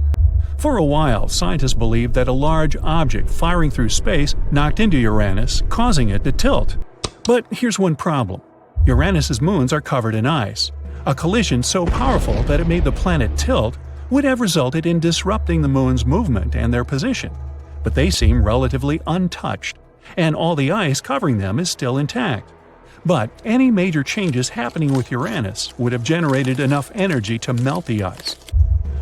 For a while, scientists believed that a large object firing through space knocked into Uranus, causing it to tilt. But here's one problem. Uranus's moons are covered in ice. A collision so powerful that it made the planet tilt would have resulted in disrupting the moon's movement and their position. But they seem relatively untouched, and all the ice covering them is still intact. But any major changes happening with Uranus would have generated enough energy to melt the ice.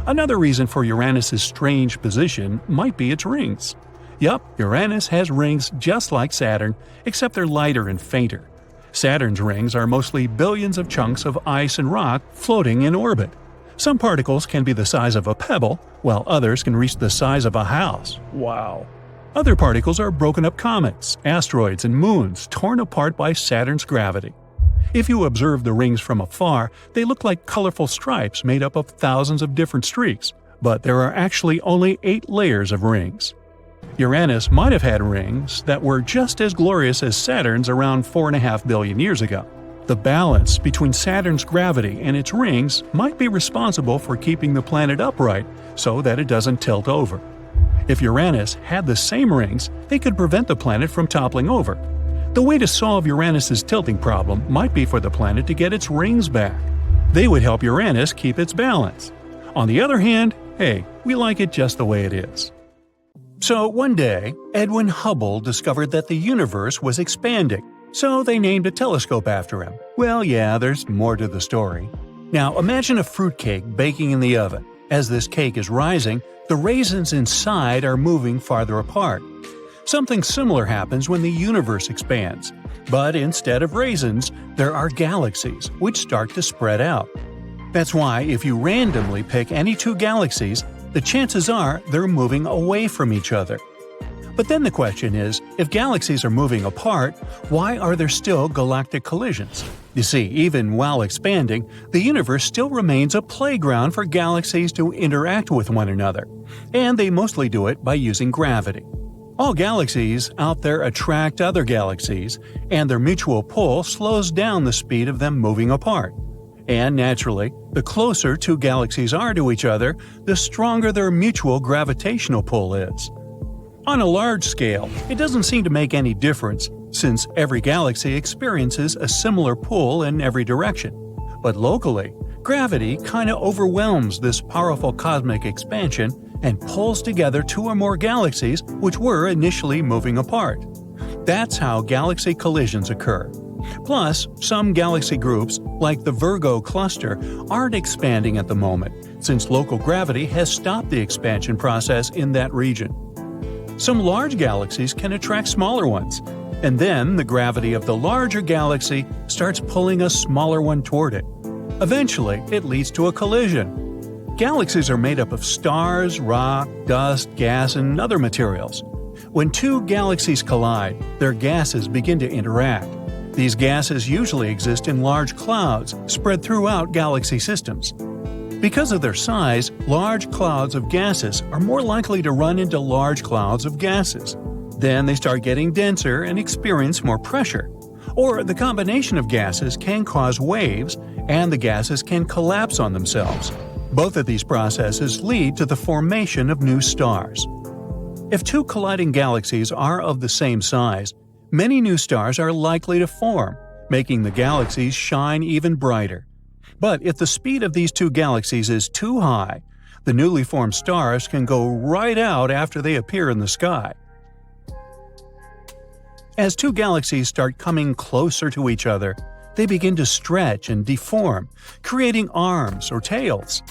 Another reason for Uranus's strange position might be its rings. Yup, Uranus has rings just like Saturn, except they're lighter and fainter. Saturn's rings are mostly billions of chunks of ice and rock floating in orbit. Some particles can be the size of a pebble, while others can reach the size of a house. Wow! Other particles are broken-up comets, asteroids, and moons torn apart by Saturn's gravity. If you observe the rings from afar, they look like colorful stripes made up of thousands of different streaks, but there are actually only 8 layers of rings. Uranus might have had rings that were just as glorious as Saturn's around 4.5 billion years ago. The balance between Saturn's gravity and its rings might be responsible for keeping the planet upright so that it doesn't tilt over. If Uranus had the same rings, they could prevent the planet from toppling over. The way to solve Uranus's tilting problem might be for the planet to get its rings back. They would help Uranus keep its balance. On the other hand, hey, we like it just the way it is. So one day, Edwin Hubble discovered that the universe was expanding, so they named a telescope after him. Well, yeah, there's more to the story. Now imagine a fruitcake baking in the oven. As this cake is rising, the raisins inside are moving farther apart. Something similar happens when the universe expands, but instead of raisins, there are galaxies, which start to spread out. That's why if you randomly pick any 2 galaxies, the chances are they're moving away from each other. But then the question is, if galaxies are moving apart, why are there still galactic collisions? You see, even while expanding, the universe still remains a playground for galaxies to interact with one another, and they mostly do it by using gravity. All galaxies out there attract other galaxies, and their mutual pull slows down the speed of them moving apart. And naturally, the closer 2 galaxies are to each other, the stronger their mutual gravitational pull is. On a large scale, it doesn't seem to make any difference, since every galaxy experiences a similar pull in every direction. But locally, gravity kinda overwhelms this powerful cosmic expansion and pulls together 2 or more galaxies which were initially moving apart. That's how galaxy collisions occur. Plus, some galaxy groups, like the Virgo cluster, aren't expanding at the moment, since local gravity has stopped the expansion process in that region. Some large galaxies can attract smaller ones, and then the gravity of the larger galaxy starts pulling a smaller one toward it. Eventually, it leads to a collision. Galaxies are made up of stars, rock, dust, gas, and other materials. When 2 galaxies collide, their gases begin to interact. These gases usually exist in large clouds spread throughout galaxy systems. Because of their size, large clouds of gases are more likely to run into large clouds of gases. Then they start getting denser and experience more pressure. Or the combination of gases can cause waves, and the gases can collapse on themselves. Both of these processes lead to the formation of new stars. If 2 colliding galaxies are of the same size, many new stars are likely to form, making the galaxies shine even brighter. But if the speed of these 2 galaxies is too high, the newly formed stars can go right out after they appear in the sky. As 2 galaxies start coming closer to each other, they begin to stretch and deform, creating arms or tails.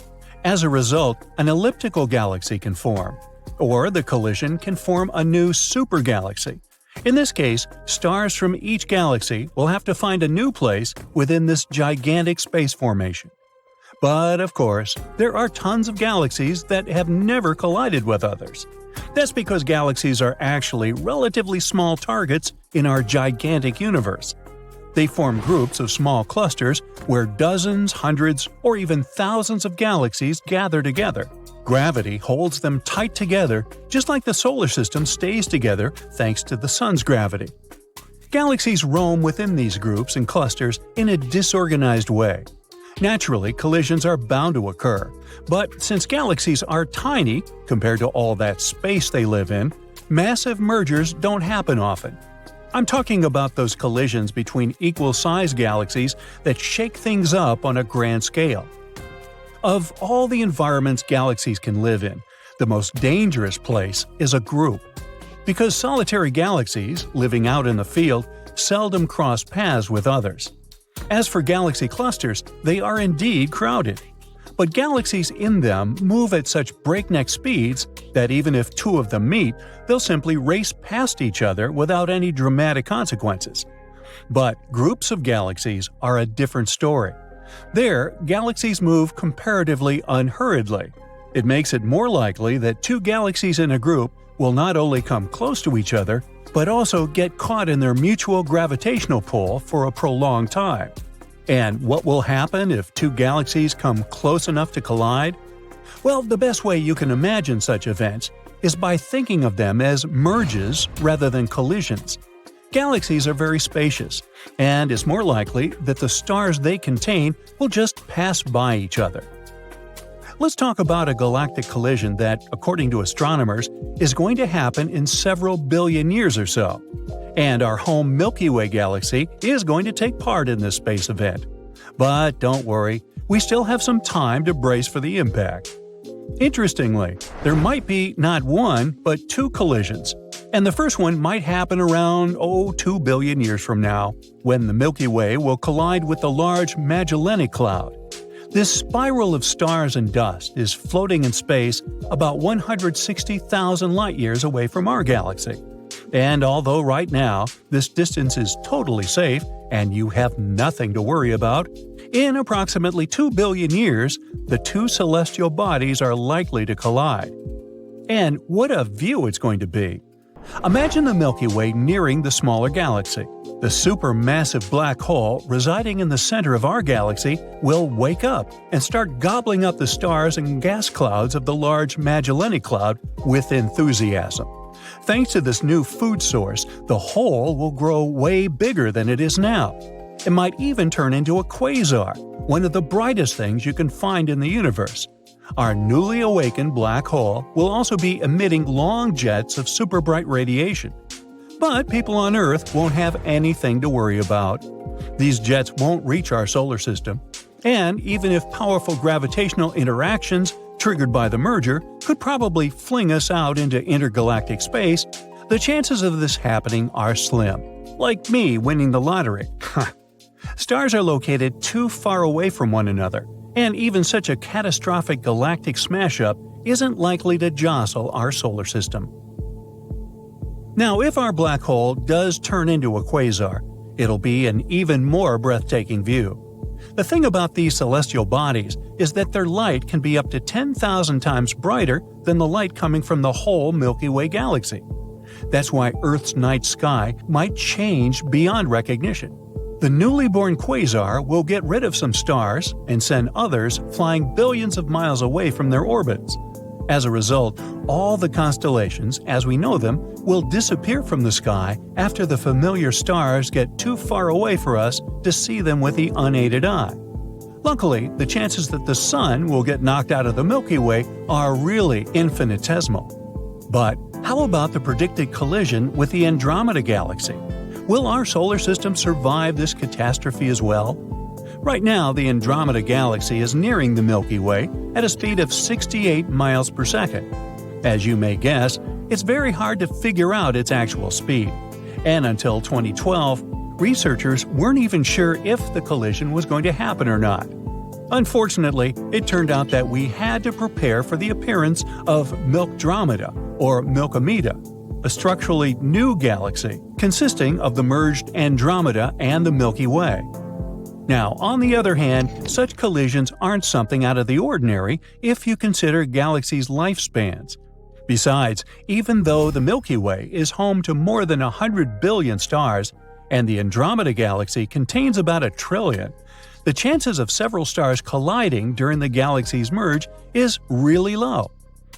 As a result, an elliptical galaxy can form, or the collision can form a new supergalaxy. In this case, stars from each galaxy will have to find a new place within this gigantic space formation. But of course, there are tons of galaxies that have never collided with others. That's because galaxies are actually relatively small targets in our gigantic universe. They form groups of small clusters where dozens, hundreds, or even thousands of galaxies gather together. Gravity holds them tight together, just like the solar system stays together thanks to the sun's gravity. Galaxies roam within these groups and clusters in a disorganized way. Naturally, collisions are bound to occur, but since galaxies are tiny compared to all that space they live in, massive mergers don't happen often. I'm talking about those collisions between equal-sized galaxies that shake things up on a grand scale. Of all the environments galaxies can live in, the most dangerous place is a group. Because solitary galaxies, living out in the field, seldom cross paths with others. As for galaxy clusters, they are indeed crowded. But galaxies in them move at such breakneck speeds that even if two of them meet, they'll simply race past each other without any dramatic consequences. But groups of galaxies are a different story. There, galaxies move comparatively unhurriedly. It makes it more likely that two galaxies in a group will not only come close to each other, but also get caught in their mutual gravitational pull for a prolonged time. And what will happen if two galaxies come close enough to collide? Well, the best way you can imagine such events is by thinking of them as merges rather than collisions. Galaxies are very spacious, and it's more likely that the stars they contain will just pass by each other. Let's talk about a galactic collision that, according to astronomers, is going to happen in several billion years or so. And our home Milky Way galaxy is going to take part in this space event. But don't worry, we still have some time to brace for the impact. Interestingly, there might be not one, but two collisions. And the first one might happen around, 2 billion years from now, when the Milky Way will collide with the large Magellanic Cloud. This spiral of stars and dust is floating in space about 160,000 light-years away from our galaxy. And although right now this distance is totally safe and you have nothing to worry about, in approximately 2 billion years, the two celestial bodies are likely to collide. And what a view it's going to be! Imagine the Milky Way nearing the smaller galaxy. The supermassive black hole residing in the center of our galaxy will wake up and start gobbling up the stars and gas clouds of the large Magellanic Cloud with enthusiasm. Thanks to this new food source, the hole will grow way bigger than it is now. It might even turn into a quasar, one of the brightest things you can find in the universe. Our newly awakened black hole will also be emitting long jets of super bright radiation. But people on Earth won't have anything to worry about. These jets won't reach our solar system, and even if powerful gravitational interactions triggered by the merger could probably fling us out into intergalactic space, the chances of this happening are slim. Like me winning the lottery. Stars are located too far away from one another, and even such a catastrophic galactic smash-up isn't likely to jostle our solar system. Now, if our black hole does turn into a quasar, it'll be an even more breathtaking view. The thing about these celestial bodies is that their light can be up to 10,000 times brighter than the light coming from the whole Milky Way galaxy. That's why Earth's night sky might change beyond recognition. The newly born quasar will get rid of some stars and send others flying billions of miles away from their orbits. As a result, all the constellations, as we know them, will disappear from the sky after the familiar stars get too far away for us to see them with the unaided eye. Luckily, the chances that the Sun will get knocked out of the Milky Way are really infinitesimal. But how about the predicted collision with the Andromeda Galaxy? Will our solar system survive this catastrophe as well? Right now, the Andromeda Galaxy is nearing the Milky Way at a speed of 68 miles per second. As you may guess, it's very hard to figure out its actual speed. And until 2012, researchers weren't even sure if the collision was going to happen or not. Unfortunately, it turned out that we had to prepare for the appearance of Milkdromeda, or Milkomeda, a structurally new galaxy consisting of the merged Andromeda and the Milky Way. Now, on the other hand, such collisions aren't something out of the ordinary if you consider galaxies' lifespans. Besides, even though the Milky Way is home to more than 100 billion stars, and the Andromeda galaxy contains about 1 trillion, the chances of several stars colliding during the galaxy's merge is really low.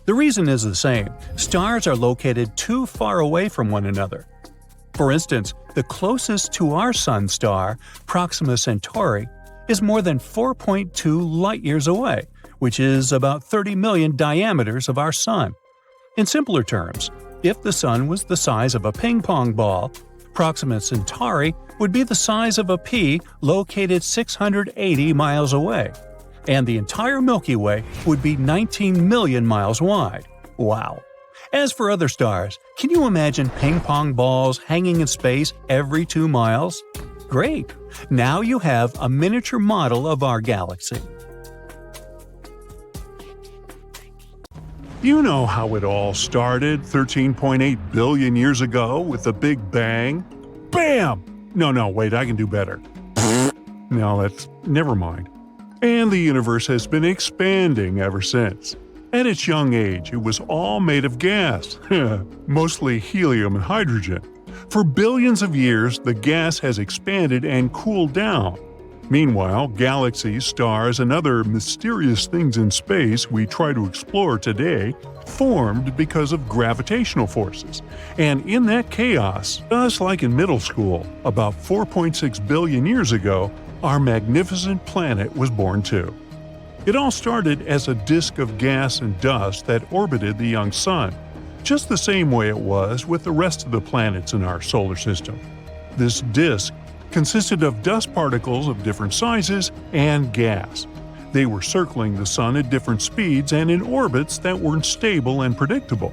The reason is the same: stars are located too far away from one another. For instance, the closest to our Sun star, Proxima Centauri, is more than 4.2 light-years away, which is about 30 million diameters of our Sun. In simpler terms, if the Sun was the size of a ping-pong ball, Proxima Centauri would be the size of a pea located 680 miles away, and the entire Milky Way would be 19 million miles wide. Wow! As for other stars, can you imagine ping-pong balls hanging in space every 2 miles? Great! Now you have a miniature model of our galaxy. You know how it all started 13.8 billion years ago with the Big Bang? Bam! No, wait, I can do better. No, never mind. And the universe has been expanding ever since. At its young age, it was all made of gas, mostly helium and hydrogen. For billions of years, the gas has expanded and cooled down. Meanwhile, galaxies, stars, and other mysterious things in space we try to explore today formed because of gravitational forces. And in that chaos, just like in middle school, about 4.6 billion years ago, our magnificent planet was born too. It all started as a disk of gas and dust that orbited the young sun, just the same way it was with the rest of the planets in our solar system. This disk consisted of dust particles of different sizes and gas. They were circling the sun at different speeds and in orbits that weren't stable and predictable.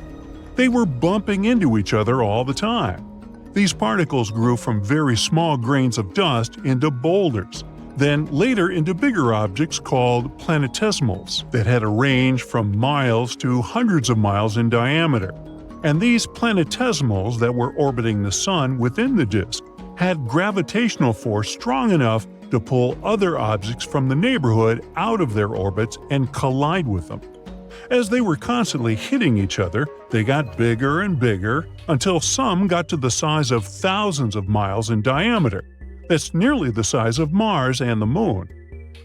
They were bumping into each other all the time. These particles grew from very small grains of dust into boulders, then later into bigger objects called planetesimals that had a range from miles to hundreds of miles in diameter. And these planetesimals that were orbiting the sun within the disk had gravitational force strong enough to pull other objects from the neighborhood out of their orbits and collide with them. As they were constantly hitting each other, they got bigger and bigger until some got to the size of thousands of miles in diameter. That's nearly the size of Mars and the Moon.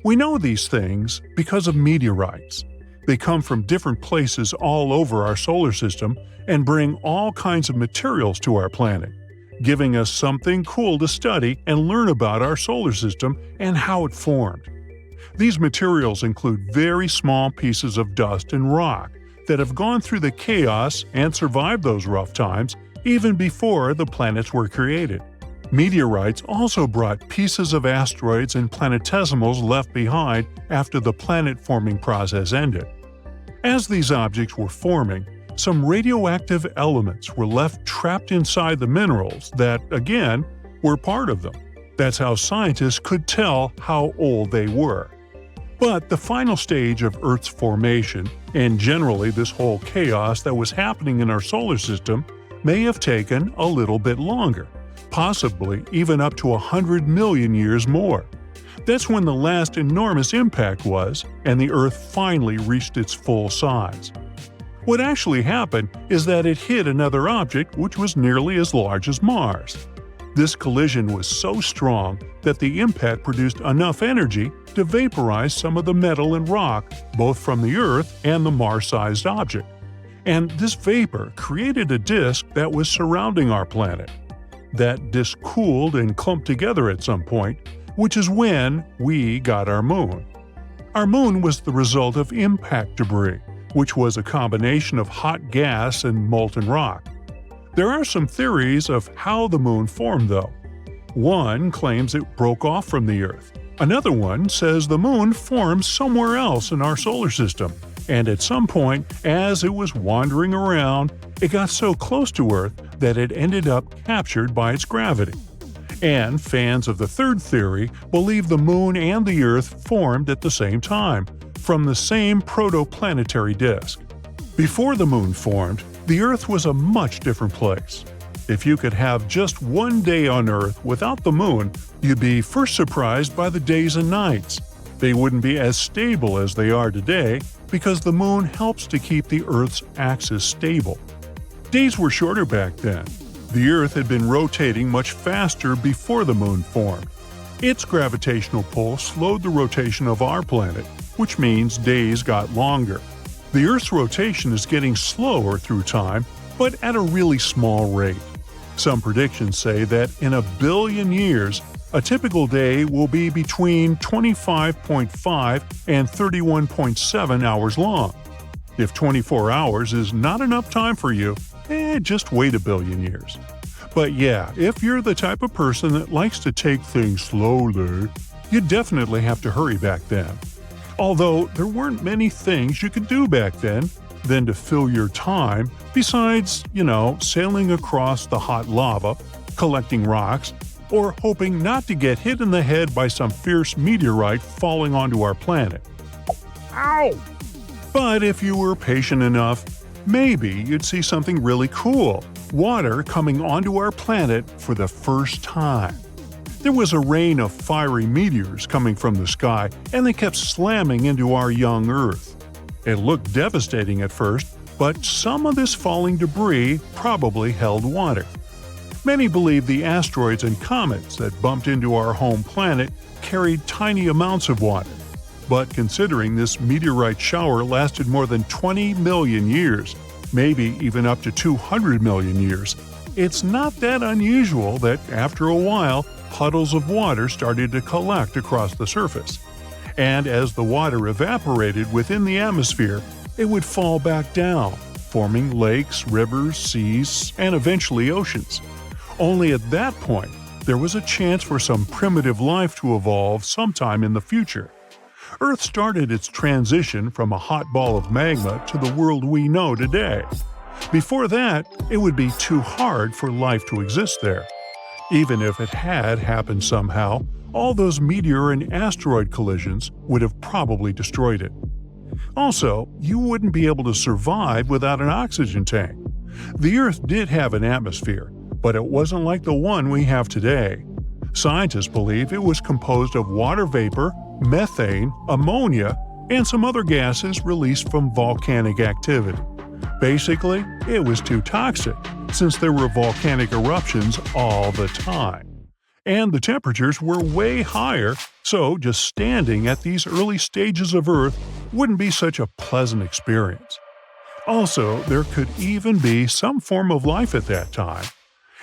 We know these things because of meteorites. They come from different places all over our solar system and bring all kinds of materials to our planet, giving us something cool to study and learn about our solar system and how it formed. These materials include very small pieces of dust and rock that have gone through the chaos and survived those rough times even before the planets were created. Meteorites also brought pieces of asteroids and planetesimals left behind after the planet-forming process ended. As these objects were forming, some radioactive elements were left trapped inside the minerals that, again, were part of them. That's how scientists could tell how old they were. But the final stage of Earth's formation, and generally this whole chaos that was happening in our solar system, may have taken a little bit longer, possibly even up to 100 million years more. That's when the last enormous impact was, and the Earth finally reached its full size. What actually happened is that it hit another object which was nearly as large as Mars. This collision was so strong that the impact produced enough energy to vaporize some of the metal and rock, both from the Earth and the Mars-sized object. And this vapor created a disk that was surrounding our planet. That disk cooled and clumped together at some point, which is when we got our moon. Our moon was the result of impact debris, which was a combination of hot gas and molten rock. There are some theories of how the moon formed, though. One claims it broke off from the Earth. Another one says the moon formed somewhere else in our solar system, and at some point, as it was wandering around, it got so close to Earth that it ended up captured by its gravity. And fans of the third theory believe the Moon and the Earth formed at the same time, from the same protoplanetary disk. Before the Moon formed, the Earth was a much different place. If you could have just one day on Earth without the Moon, you'd be first surprised by the days and nights. They wouldn't be as stable as they are today because the Moon helps to keep the Earth's axis stable. Days were shorter back then. The Earth had been rotating much faster before the Moon formed. Its gravitational pull slowed the rotation of our planet, which means days got longer. The Earth's rotation is getting slower through time, but at a really small rate. Some predictions say that in 1 billion years, a typical day will be between 25.5 and 31.7 hours long. If 24 hours is not enough time for you, just wait 1 billion years. But yeah, if you're the type of person that likes to take things slowly, you definitely have to hurry back then. Although there weren't many things you could do back then than to fill your time, besides, sailing across the hot lava, collecting rocks, or hoping not to get hit in the head by some fierce meteorite falling onto our planet. Ow! But if you were patient enough, maybe you'd see something really cool: water coming onto our planet for the first time. There was a rain of fiery meteors coming from the sky, and they kept slamming into our young Earth. It looked devastating at first, but some of this falling debris probably held water. Many believe the asteroids and comets that bumped into our home planet carried tiny amounts of water. But considering this meteorite shower lasted more than 20 million years, maybe even up to 200 million years, it's not that unusual that after a while, puddles of water started to collect across the surface. And as the water evaporated within the atmosphere, it would fall back down, forming lakes, rivers, seas, and eventually oceans. Only at that point, there was a chance for some primitive life to evolve sometime in the future. Earth started its transition from a hot ball of magma to the world we know today. Before that, it would be too hard for life to exist there. Even if it had happened somehow, all those meteor and asteroid collisions would have probably destroyed it. Also, you wouldn't be able to survive without an oxygen tank. The Earth did have an atmosphere, but it wasn't like the one we have today. Scientists believe it was composed of water vapor, methane, ammonia, and some other gases released from volcanic activity. Basically, it was too toxic, since there were volcanic eruptions all the time. And the temperatures were way higher, so just standing at these early stages of Earth wouldn't be such a pleasant experience. Also, there could even be some form of life at that time.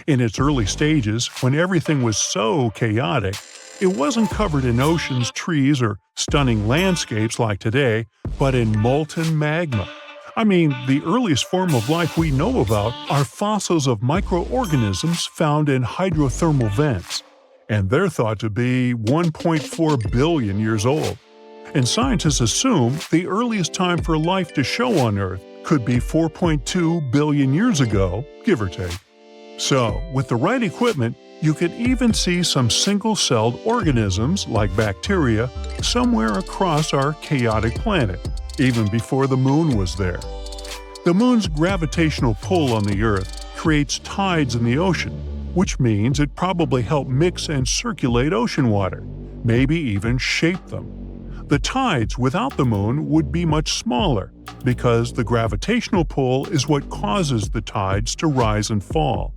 In its early stages, when everything was so chaotic, it wasn't covered in oceans, trees, or stunning landscapes like today, but in molten magma. I mean, the earliest form of life we know about are fossils of microorganisms found in hydrothermal vents, and they're thought to be 1.4 billion years old. And scientists assume the earliest time for life to show on Earth could be 4.2 billion years ago, give or take. So, with the right equipment, you could even see some single-celled organisms like bacteria somewhere across our chaotic planet, even before the Moon was there. The Moon's gravitational pull on the Earth creates tides in the ocean, which means it probably helped mix and circulate ocean water, maybe even shape them. The tides without the Moon would be much smaller, because the gravitational pull is what causes the tides to rise and fall.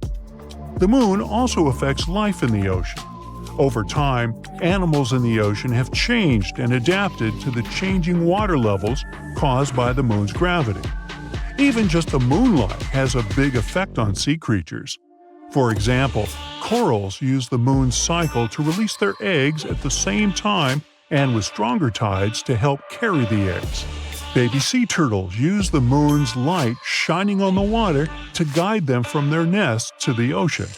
The Moon also affects life in the ocean. Over time, animals in the ocean have changed and adapted to the changing water levels caused by the Moon's gravity. Even just the moonlight has a big effect on sea creatures. For example, corals use the Moon's cycle to release their eggs at the same time and with stronger tides to help carry the eggs. Baby sea turtles use the Moon's light shining on the water to guide them from their nests to the ocean.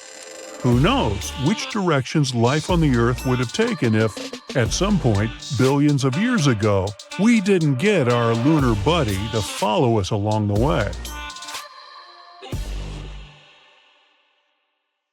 Who knows which directions life on the Earth would have taken if, at some point, billions of years ago, we didn't get our lunar buddy to follow us along the way.